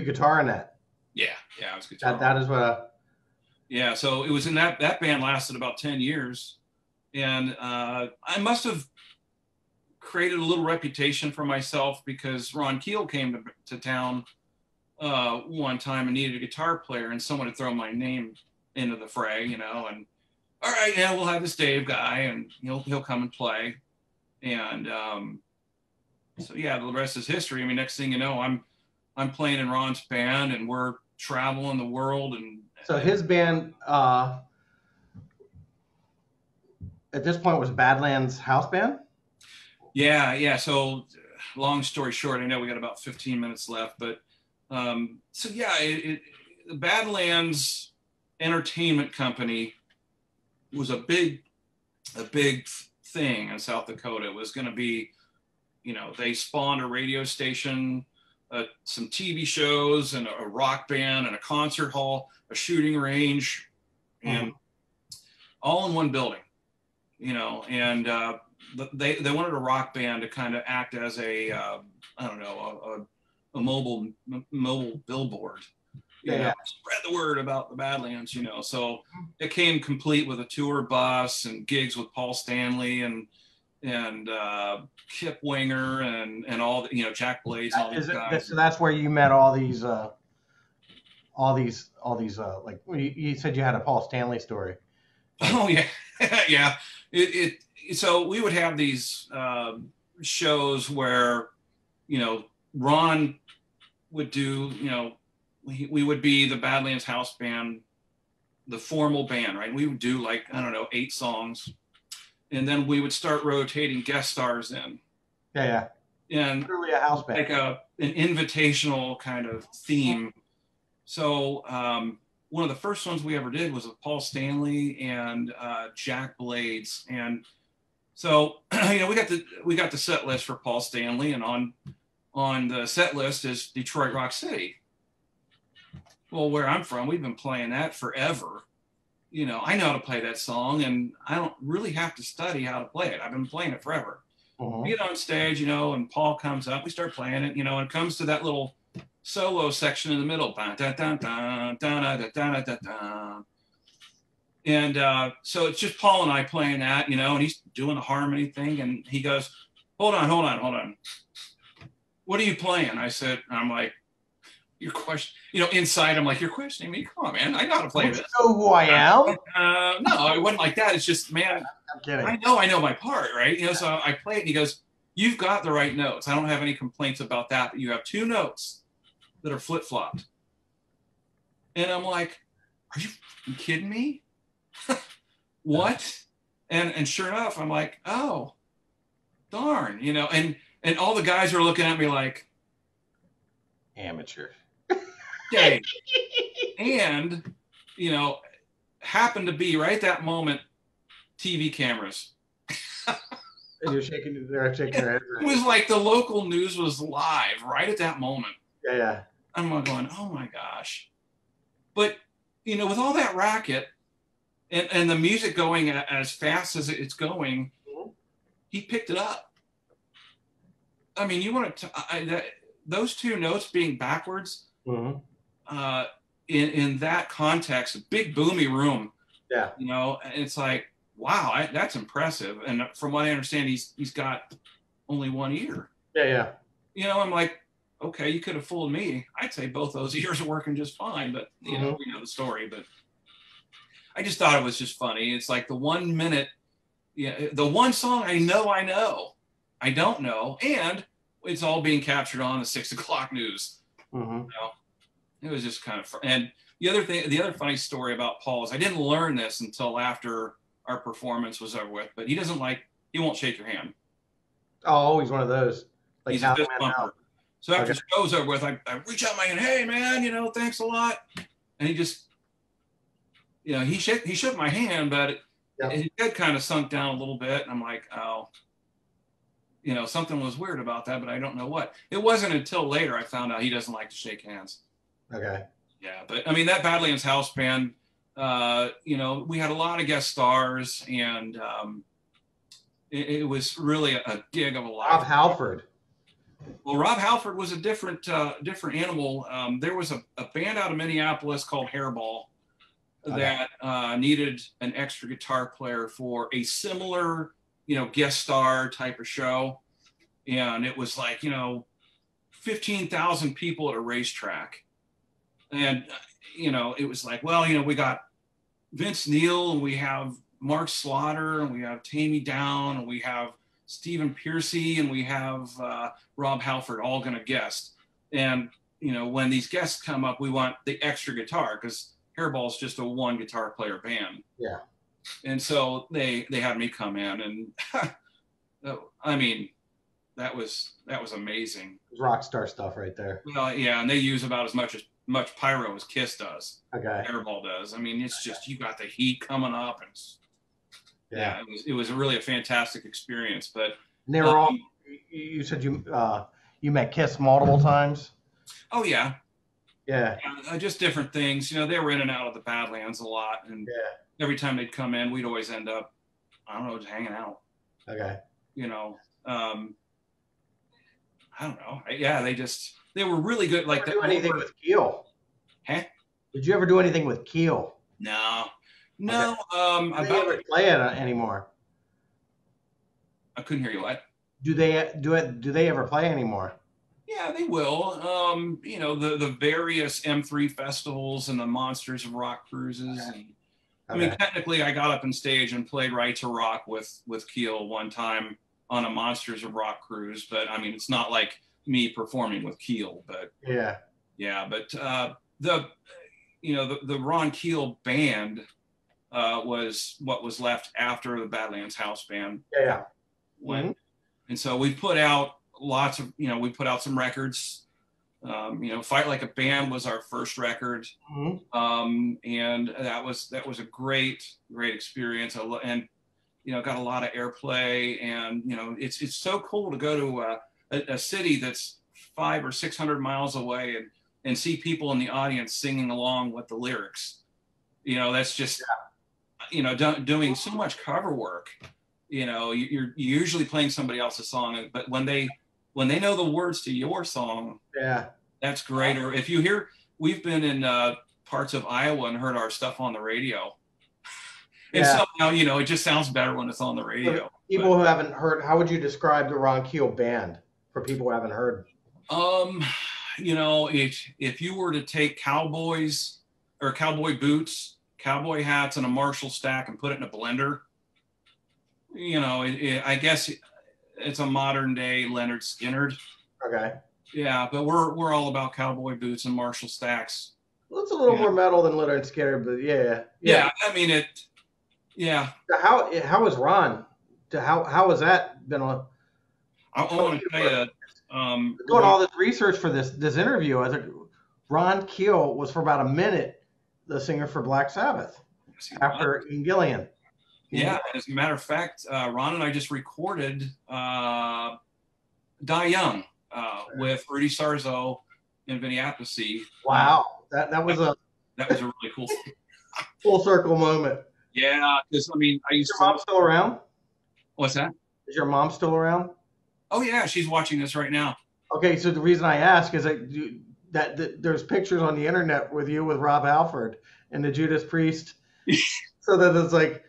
guitar in that?
Yeah, I was guitar.
That is what.
Yeah, so it was in that band lasted about 10 years, and I must have created a little reputation for myself because Ron Keel came to town one time and needed a guitar player, and someone had thrown my name into the fray, and all right, yeah, we'll have this Dave guy, and he'll come and play, and so yeah, the rest is history. I mean, next thing you know, I'm playing in Ron's band, and we're traveling the world. And
so his band at this point was Badlands House Band.
Yeah. So long story short, I know we got about 15 minutes left, but so yeah, the Badlands Entertainment Company was a big thing in South Dakota. It was going to be, they spawned a radio station, some TV shows, and a rock band, and a concert hall, a shooting range, and all in one building, and they wanted a rock band to kind of act as a mobile billboard. Spread the word about the Badlands, So it came complete with a tour bus and gigs with Paul Stanley and Kip Winger and all the, Jack Blades and all these guys.
So that's where you met all these like you said you had a Paul Stanley story.
Oh yeah, yeah. So we would have these shows where, Ron would do, we would be the Badlands House Band, the formal band, right? We would do 8 songs, and then we would start rotating guest stars in.
Yeah.
And
truly a house band,
like an invitational kind of theme. So one of the first ones we ever did was with Paul Stanley and Jack Blades, and so we got the set list for Paul Stanley, and on the set list is Detroit Rock City. Well, where I'm from, we've been playing that forever. I know how to play that song, and I don't really have to study how to play it. I've been playing it forever. We get on stage, and Paul comes up, we start playing it, and it comes to that little solo section in the middle. And so it's just Paul and I playing that, and he's doing the harmony thing, and he goes, hold on. What are you playing? I'm like, your question, inside I'm like, you're questioning me? Come on, man, I know how to play this.
You know who I am?
No, it wasn't like that. It's just, man,
I'm kidding.
I know my part, right? So I play it, and he goes, you've got the right notes. I don't have any complaints about that, but you have 2 notes that are flip-flopped. And I'm like, are you kidding me? What? And sure enough, I'm like, oh, darn, and all the guys are looking at me like,
amateur.
Okay. And, happened to be right at that moment, TV cameras.
And they're shaking their head.
It was like the local news was live right at that moment.
Yeah.
I'm going, oh my gosh. But, with all that racket, and the music going as fast as it's going, he picked it up. I mean, you want to those two notes being backwards, in that context, a big boomy room.
Yeah.
You know, it's like, wow, that's impressive. And from what I understand, he's got only one ear.
Yeah, yeah.
You know, I'm like, okay, you could have fooled me. I'd say both those ears are working just fine, but you know, we know the story. But I just thought it was just funny. It's like the 1 minute, the one song I know, I don't know, and it's all being captured on the 6 o'clock news. You know, it was just kind of fun. And the other funny story about Paul is I didn't learn this until after our performance was over with, but he won't shake your hand.
Oh, he's one of those. Like
he's a fist bumper. So after the show's over with, I reach out my hand, hey man, you know, thanks a lot. And he just, you know, he shook my hand, but his head kind of sunk down a little bit. And I'm like, oh, you know, something was weird about that, but I don't know what. It wasn't until later I found out he doesn't like to shake hands.
Okay.
Yeah, but I mean, that Badlands House Band, you know, we had a lot of guest stars, and it was really a gig of a life.
Rob Halford.
Well, Rob Halford was a different animal. There was a band out of Minneapolis called Hairball that needed an extra guitar player for a similar, you know, guest star type of show. And it was like, you know, 15,000 people at a racetrack. And, you know, it was like, well, you know, we got Vince Neil, and we have Mark Slaughter, and we have Tammy Down, and we have Stephen Piercy, and we have Rob Halford all going to guest. And, you know, when these guests come up, we want the extra guitar, because Hairball's just a one guitar player band.
Yeah.
And so they had me come in, and I mean, that was amazing.
Rockstar stuff right there.
Well, yeah, and they use about as much pyro as Kiss does.
Okay.
Airball does. I mean, it's just, you got the heat coming up, and yeah, it was really a fantastic experience. But
and they were all. You said you met Kiss multiple times.
Oh yeah.
Yeah.
Just different things. You know, they were in and out of the Badlands a lot, and every time they'd come in, we'd always end up, I don't know, just hanging out.
Okay.
You know, I don't know. Yeah, they were really good. Like,
do anything with Keel?
Huh?
Did you ever do anything with Keel?
No.
Do they ever play it anymore?
I couldn't hear you. What?
Do they ever play anymore?
Yeah, they will. You know, the various M3 festivals and the Monsters of Rock cruises. And, I mean, technically, I got up on stage and played Right to Rock with Keel one time on a Monsters of Rock cruise. But I mean, it's not like me performing with Keel. But but the Ron Keel Band was what was left after the Badlands House Band. And so we put out lots of, you know, we put out some records. You know, Fight Like a Band was our first record. And that was a great experience. And, you know, got a lot of airplay, and, you know, it's so cool to go to a city that's 500 or 600 miles away and see people in the audience singing along with the lyrics. You know, that's just, you know, doing so much cover work. You know, you're usually playing somebody else's song, but when they know the words to your song, that's great. Or if you hear, we've been in parts of Iowa and heard our stuff on the radio. And somehow, you know, it just sounds better when it's on the radio.
For people who haven't heard, how would you describe the Ron Keel Band for people who haven't heard?
You know, if you were to take cowboys or cowboy boots, cowboy hats, and a Marshall stack and put it in a blender, you know, I guess it's a modern day Leonard Skinner.
Okay.
Yeah, but we're all about cowboy boots and Marshall stacks.
Well, it's a little more metal than Leonard Skinner, but
yeah. I mean it. Yeah.
How is Ron? How has that been on?
I want to tell you,
doing all this research for this interview, I think Ron Keel was for about a minute the singer for Black Sabbath after Ian Gillan.
Yeah, as a matter of fact, Ron and I just recorded Die Young with Rudy Sarzo and Vinny Appice.
Wow, that was a
really cool
full circle moment.
Yeah, because I mean, I
Is
used
your
to.
mom still around?
What's that?
Is your mom still around?
Oh yeah, she's watching this right now.
Okay, so the reason I ask is that there's pictures on the internet with you with Rob Alford and the Judas Priest, so that it's like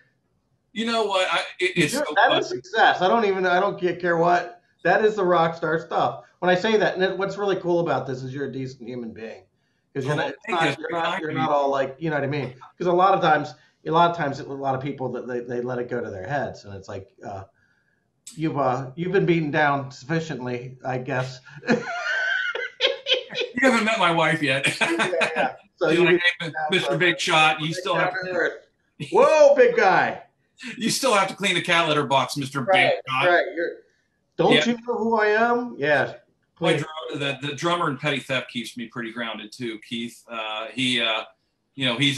You know what? It's so
that is
funny.
success. I don't care what. That is the rock star stuff. When I say that, and what's really cool about this is you're a decent human being, because
Oh, well, thank you. It's very kind
you're
of you.
not all like, you know what I mean. Because a lot of people that they let it go to their heads, and it's like you've been beaten down sufficiently, I guess.
You haven't met my wife yet.
Yeah, yeah. So
She's
you've
like,
been
hey,
down,
Mr. Big Shot, you still
down
have
to earth. Whoa, big guy.
you still have to clean the cat litter box, Mr. Big
Right,
Shot.
right. Don't
Yeah,
you know who I am? Yeah.
my
Please.
the drummer in Petty Theft keeps me pretty grounded too. Keith, he's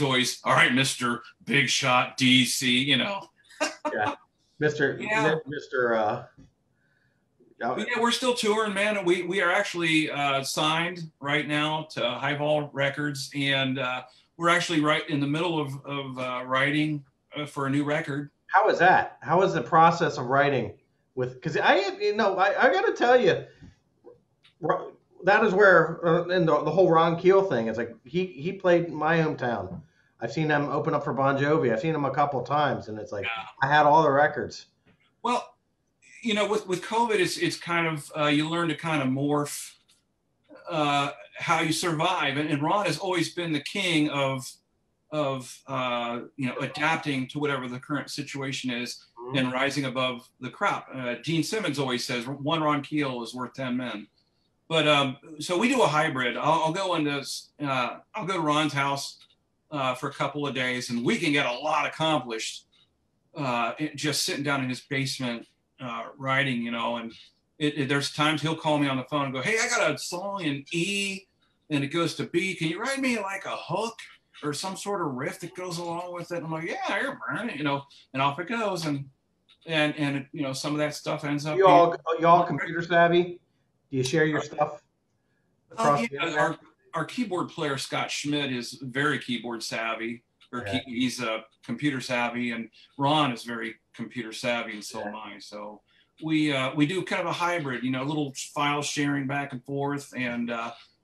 always all right, Mr. Big Shot DC.
Yeah. Mr.
Yeah.
Mr.
But yeah, we're still touring, man. And we are actually signed right now to Highball Records, and we're actually right in the middle of writing for a new record.
How is that? How is the process of writing with? Because I got to tell you, that is where in the whole Ron Keel thing. It's like he played in my hometown. I've seen him open up for Bon Jovi. I've seen him a couple times, and it's like I had all the records.
Well, with COVID, it's kind of you learn to kind of morph how you survive, and Ron has always been the king of adapting to whatever the current situation is and rising above the crop. Gene Simmons always says one Ron Keel is worth 10 men. But so we do a hybrid. I'll go to Ron's house for a couple of days, and we can get a lot accomplished just sitting down in his basement writing, and there's times he'll call me on the phone and go, hey, I got a song in E and it goes to B. Can you write me like a hook or some sort of riff that goes along with it? And I'm like, yeah, you're burning, and off it goes. And some of that stuff ends up.
You all computer savvy? Do you share your stuff across the internet?
Our keyboard player, Scott Schmidt, is very keyboard savvy. He's computer savvy, and Ron is very computer savvy, and so am I. So we do kind of a hybrid, a little file sharing back and forth, and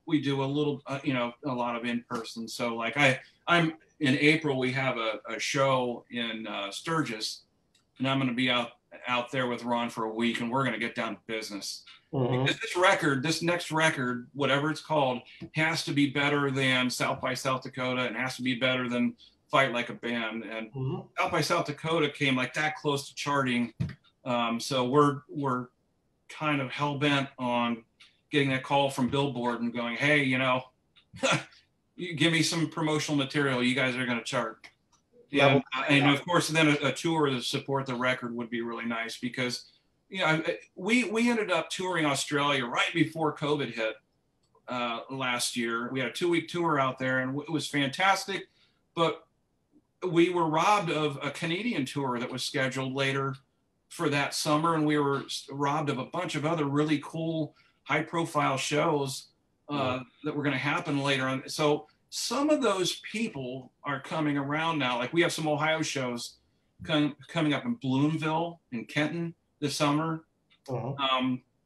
we do a little, a lot of in person. So like I'm in April, we have a show in Sturgis, and I'm going to be out there with Ron for a week, and we're going to get down to business.
Mm-hmm.
Because this next record, whatever it's called, has to be better than South by South Dakota, and has to be better than Fight Like a Band. And South by South Dakota came like that close to charting. So we're kind of hell bent on getting that call from Billboard and going, hey, you give me some promotional material. You guys are going to chart. And of course, then a tour to support the record would be really nice because, we ended up touring Australia right before COVID hit last year. We had a 2-week tour out there, and it was fantastic. But we were robbed of a Canadian tour that was scheduled later for that summer, and we were robbed of a bunch of other really cool, high-profile shows that were going to happen later on. So some of those people are coming around now. Like we have some Ohio shows coming up in Bloomville and Kenton this summer.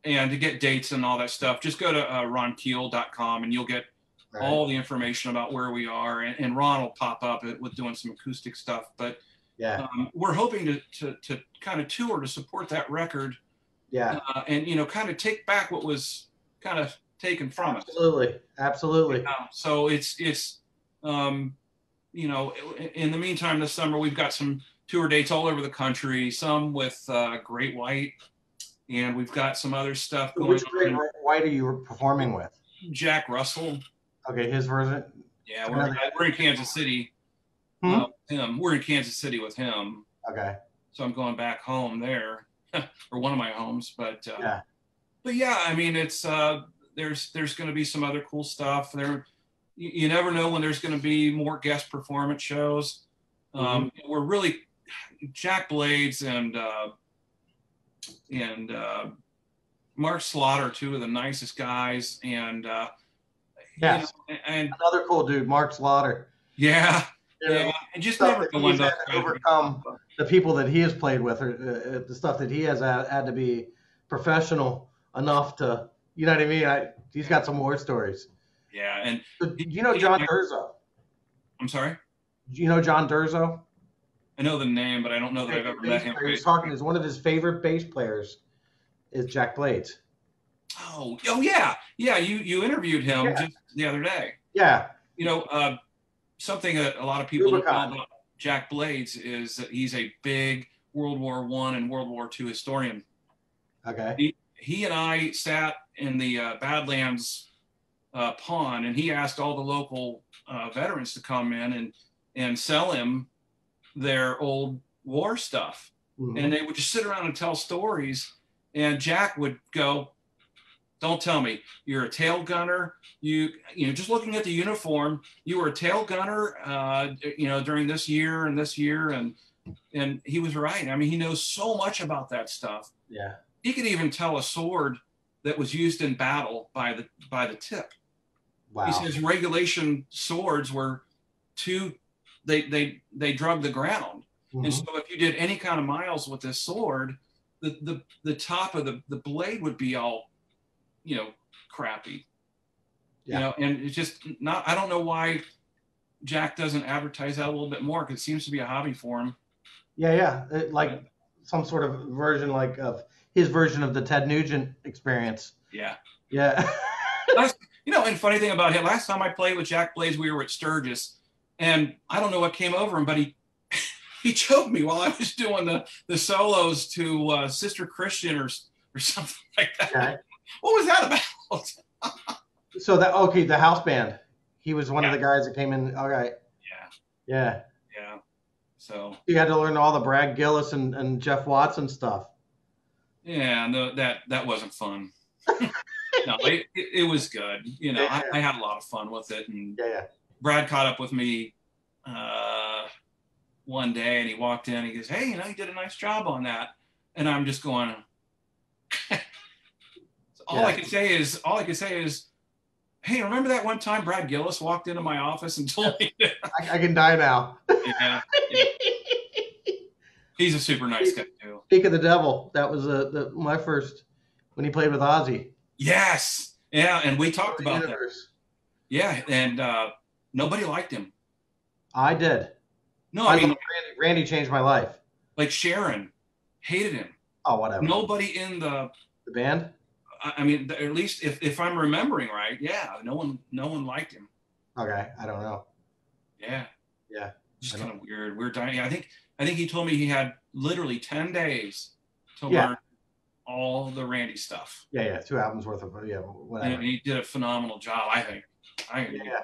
And to get dates and all that stuff, just go to ronkeel.com and you'll get all the information about where we are. And Ron will pop up with doing some acoustic stuff. But we're hoping to kind of tour to support that record. And, kind of take back what was kind of taken from us.
Absolutely.
So it's in the meantime, this summer, we've got some tour dates all over the country, some with Great White, and we've got some other stuff going on.
Which Great White are you performing with?
Jack Russell.
Okay, his version?
Yeah, we're in Kansas City. We're in Kansas City with him.
Okay.
So I'm going back home there, or one of my homes. But I mean, it's there's going to be some other cool stuff there. You never know when there's going to be more guest performance shows. We're really Jack Blades and Mark Slaughter, two of the nicest guys, and
and another cool dude, Mark Slaughter.
Yeah,
You know,
Yeah, and just
stuff
never
that
know when
he's
those
had to
guys are
overcome,
gonna-
the people that he has played with, or the stuff that he has had to be professional enough to, you know what I mean? He's got some war stories.
Yeah, and
So,
he,
you know
he and
John
I,
Durzo?
I'm sorry.
Do you know John Durzo?
I know the name, but I don't know that I've
American
ever met
bass
him
player. He
face
was
to
talking.
face.
Is one of his favorite bass players is Jack Blades.
Oh yeah, yeah. You interviewed him
Yeah,
just the other day.
yeah,
You know, something that a lot of people don't know
Rubicon.
about Jack Blades is that he's a big World War I and World War II historian.
Okay.
He and I sat in the Badlands pond, and he asked all the local veterans to come in and sell him their old war stuff, and
Hmm.
they would just sit around and tell stories. And Jack would go, "Don't tell me you're a tail gunner. You know, just looking at the uniform, you were a tail gunner. During this year and this year, and he was right. I mean, he knows so much about that stuff.
Yeah.
He could even tell a sword that was used in battle by the tip. He
Wow.
says regulation swords were too they drug the ground, and
Hmm.
so if you did any kind of miles with this sword, the top of the blade would be all, crappy.
Yeah.
And it's just not. I don't know why Jack doesn't advertise that a little bit more, because it seems to be a hobby for him.
Yeah. Yeah.
But,
Like some sort of version, like of his version of the Ted Nugent experience.
yeah.
Yeah.
And funny thing about him, last time I played with Jack Blades, we were at Sturgis, and I don't know what came over him, but he choked me while I was doing the solos to Sister Christian or something like that.
Okay.
What was that about?
So the house band. He was one of
Yeah.
the guys that came in. All right.
Yeah,
Yeah.
yeah. So
You had to learn all the Brad Gillis and Jeff Watson stuff.
yeah, no, that wasn't fun. No, it was good.
Yeah.
I had a lot of fun with it, and
Yeah.
Brad caught up with me one day, and he walked in and he goes, "Hey, you did a nice job on that," and I'm just going. All I can say is, hey, remember that one time Brad Gillis walked into my office and told me that?
I can die now.
Yeah, yeah. He's a super nice guy too.
Speak of the devil. That was my first when he played with Ozzy.
Yes, yeah, and we talked about that.
Universe.
Yeah, and nobody liked him.
I did.
No,
I
I mean,
love Randy changed my life.
like Sharon hated him.
Oh, whatever.
Nobody in the
band.
I mean, at least if I'm remembering right, yeah, no one liked him.
Okay, I don't know.
Yeah,
Yeah,
just kind of weird. Weird timing. I think he told me he had literally 10 days to learn all the Randy stuff.
Yeah. 2 albums worth of whatever.
And he did a phenomenal job, I think.
Yeah.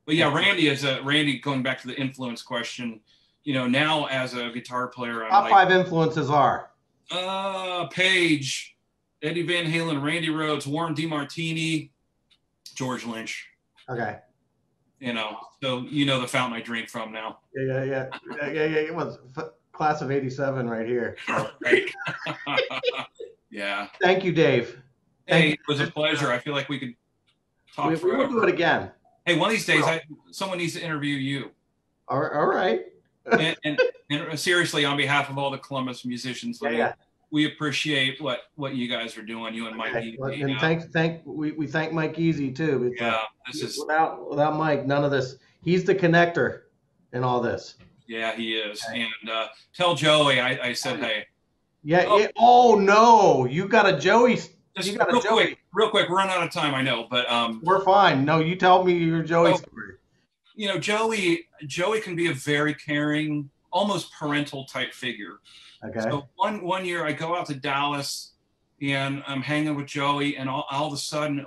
But yeah, Randy. Going back to the influence question, now as a guitar player, I'm
Top
like
5 influences are
Page, Eddie Van Halen, Randy Rhoads, Warren DeMartini, George Lynch.
okay.
So the fountain I drink from now.
Yeah. It was class of '87 right here.
Right. Yeah.
Thank you, Dave.
Hey, it was a pleasure. I feel like we could talk
We
forever.
will do it again.
Hey, one of these days, someone needs to interview you.
All right.
And seriously, on behalf of all the Columbus musicians, we appreciate what you guys are doing, you and Mike.
Okay. And we thank Mike Easy too.
This is
without Mike, none of this. He's the connector in all this.
Yeah, he is. Okay. And tell Joey I said hey.
Yeah. Oh no, you got a Joey.
Just real quick. We're running out of time, I know, but
we're fine. No, you tell me your Joey story.
Joey can be a very caring, almost parental type figure.
Okay.
So one year I go out to Dallas and I'm hanging with Joey, and all of a sudden,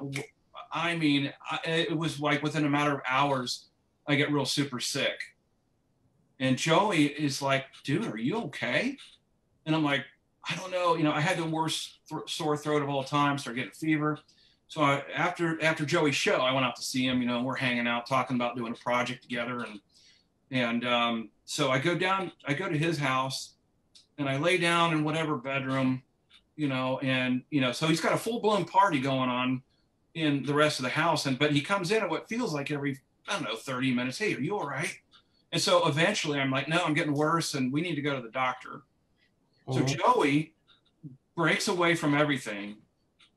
I mean, it was like within a matter of hours, I get real super sick. And Joey is like, "Dude, are you okay?" And I'm like, "I don't know. I had the worst sore throat of all time, started getting a fever." So after Joey's show, I went out to see him. We're hanging out, talking about doing a project together, and so I go to his house. And I lay down in whatever bedroom, so he's got a full blown party going on in the rest of the house. But he comes in at what feels like every, I don't know, 30 minutes. "Hey, are you all right?" And so eventually I'm like, no, I'm getting worse and we need to go to the doctor. So Joey breaks away from everything,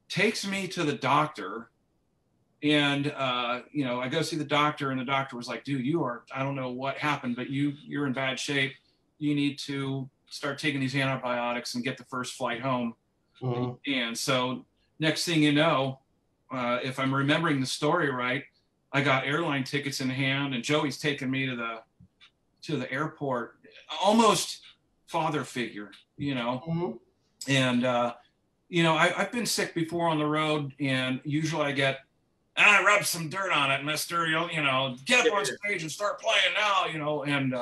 takes me to the doctor. And, you know, I go see the doctor and the doctor was like, dude, I don't know what happened, but you're in bad shape. You need to start taking these antibiotics and get the first flight home. And so next thing you know, if I'm remembering the story right, I got airline tickets in hand and Joey's taking me to the airport, almost father figure, you know? And, you know, I've been sick before on the road and usually I get, rub some dirt on it, mister, you know, get up on stage and start playing now, you know? And,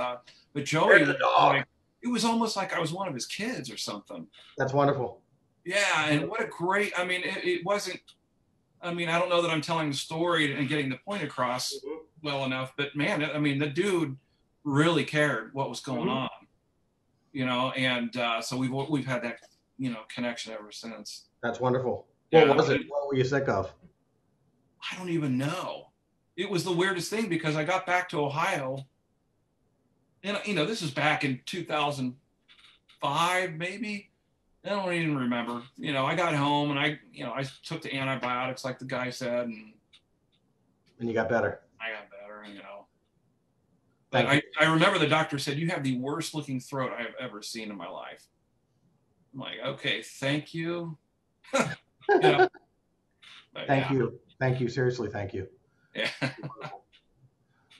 but Joey, like, it was almost like I was one of his kids or something.
That's wonderful.
Yeah. And what a great, I mean, it wasn't, I mean, I don't know that I'm telling the story and getting the point across well enough, but man, I mean, the dude really cared what was going on, you know? And, so we've had that, you know, connection ever since.
That's wonderful. What was it? What were you sick of?
I don't even know. It was the weirdest thing because I got back to Ohio and, you know, this is back in 2005, maybe. I don't even remember. You know, I got home and I took the antibiotics like the guy said. And
you got better.
I got better, you know. But I remember the doctor said, you have the worst looking throat I have ever seen in my life. I'm like, okay, thank you. You know,
thank you. Thank you. Seriously, thank you.
Yeah.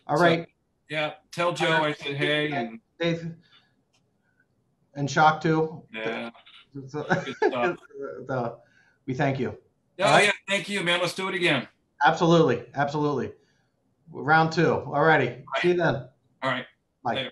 All right.
Yeah. Tell Joe I said hey. And
Dave. And Shock too.
Yeah.
So, we thank you.
Oh, yeah. Thank you, man. Let's do it again.
Absolutely. Absolutely. Round 2. All righty. See you then.
All right.
Bye.
Later.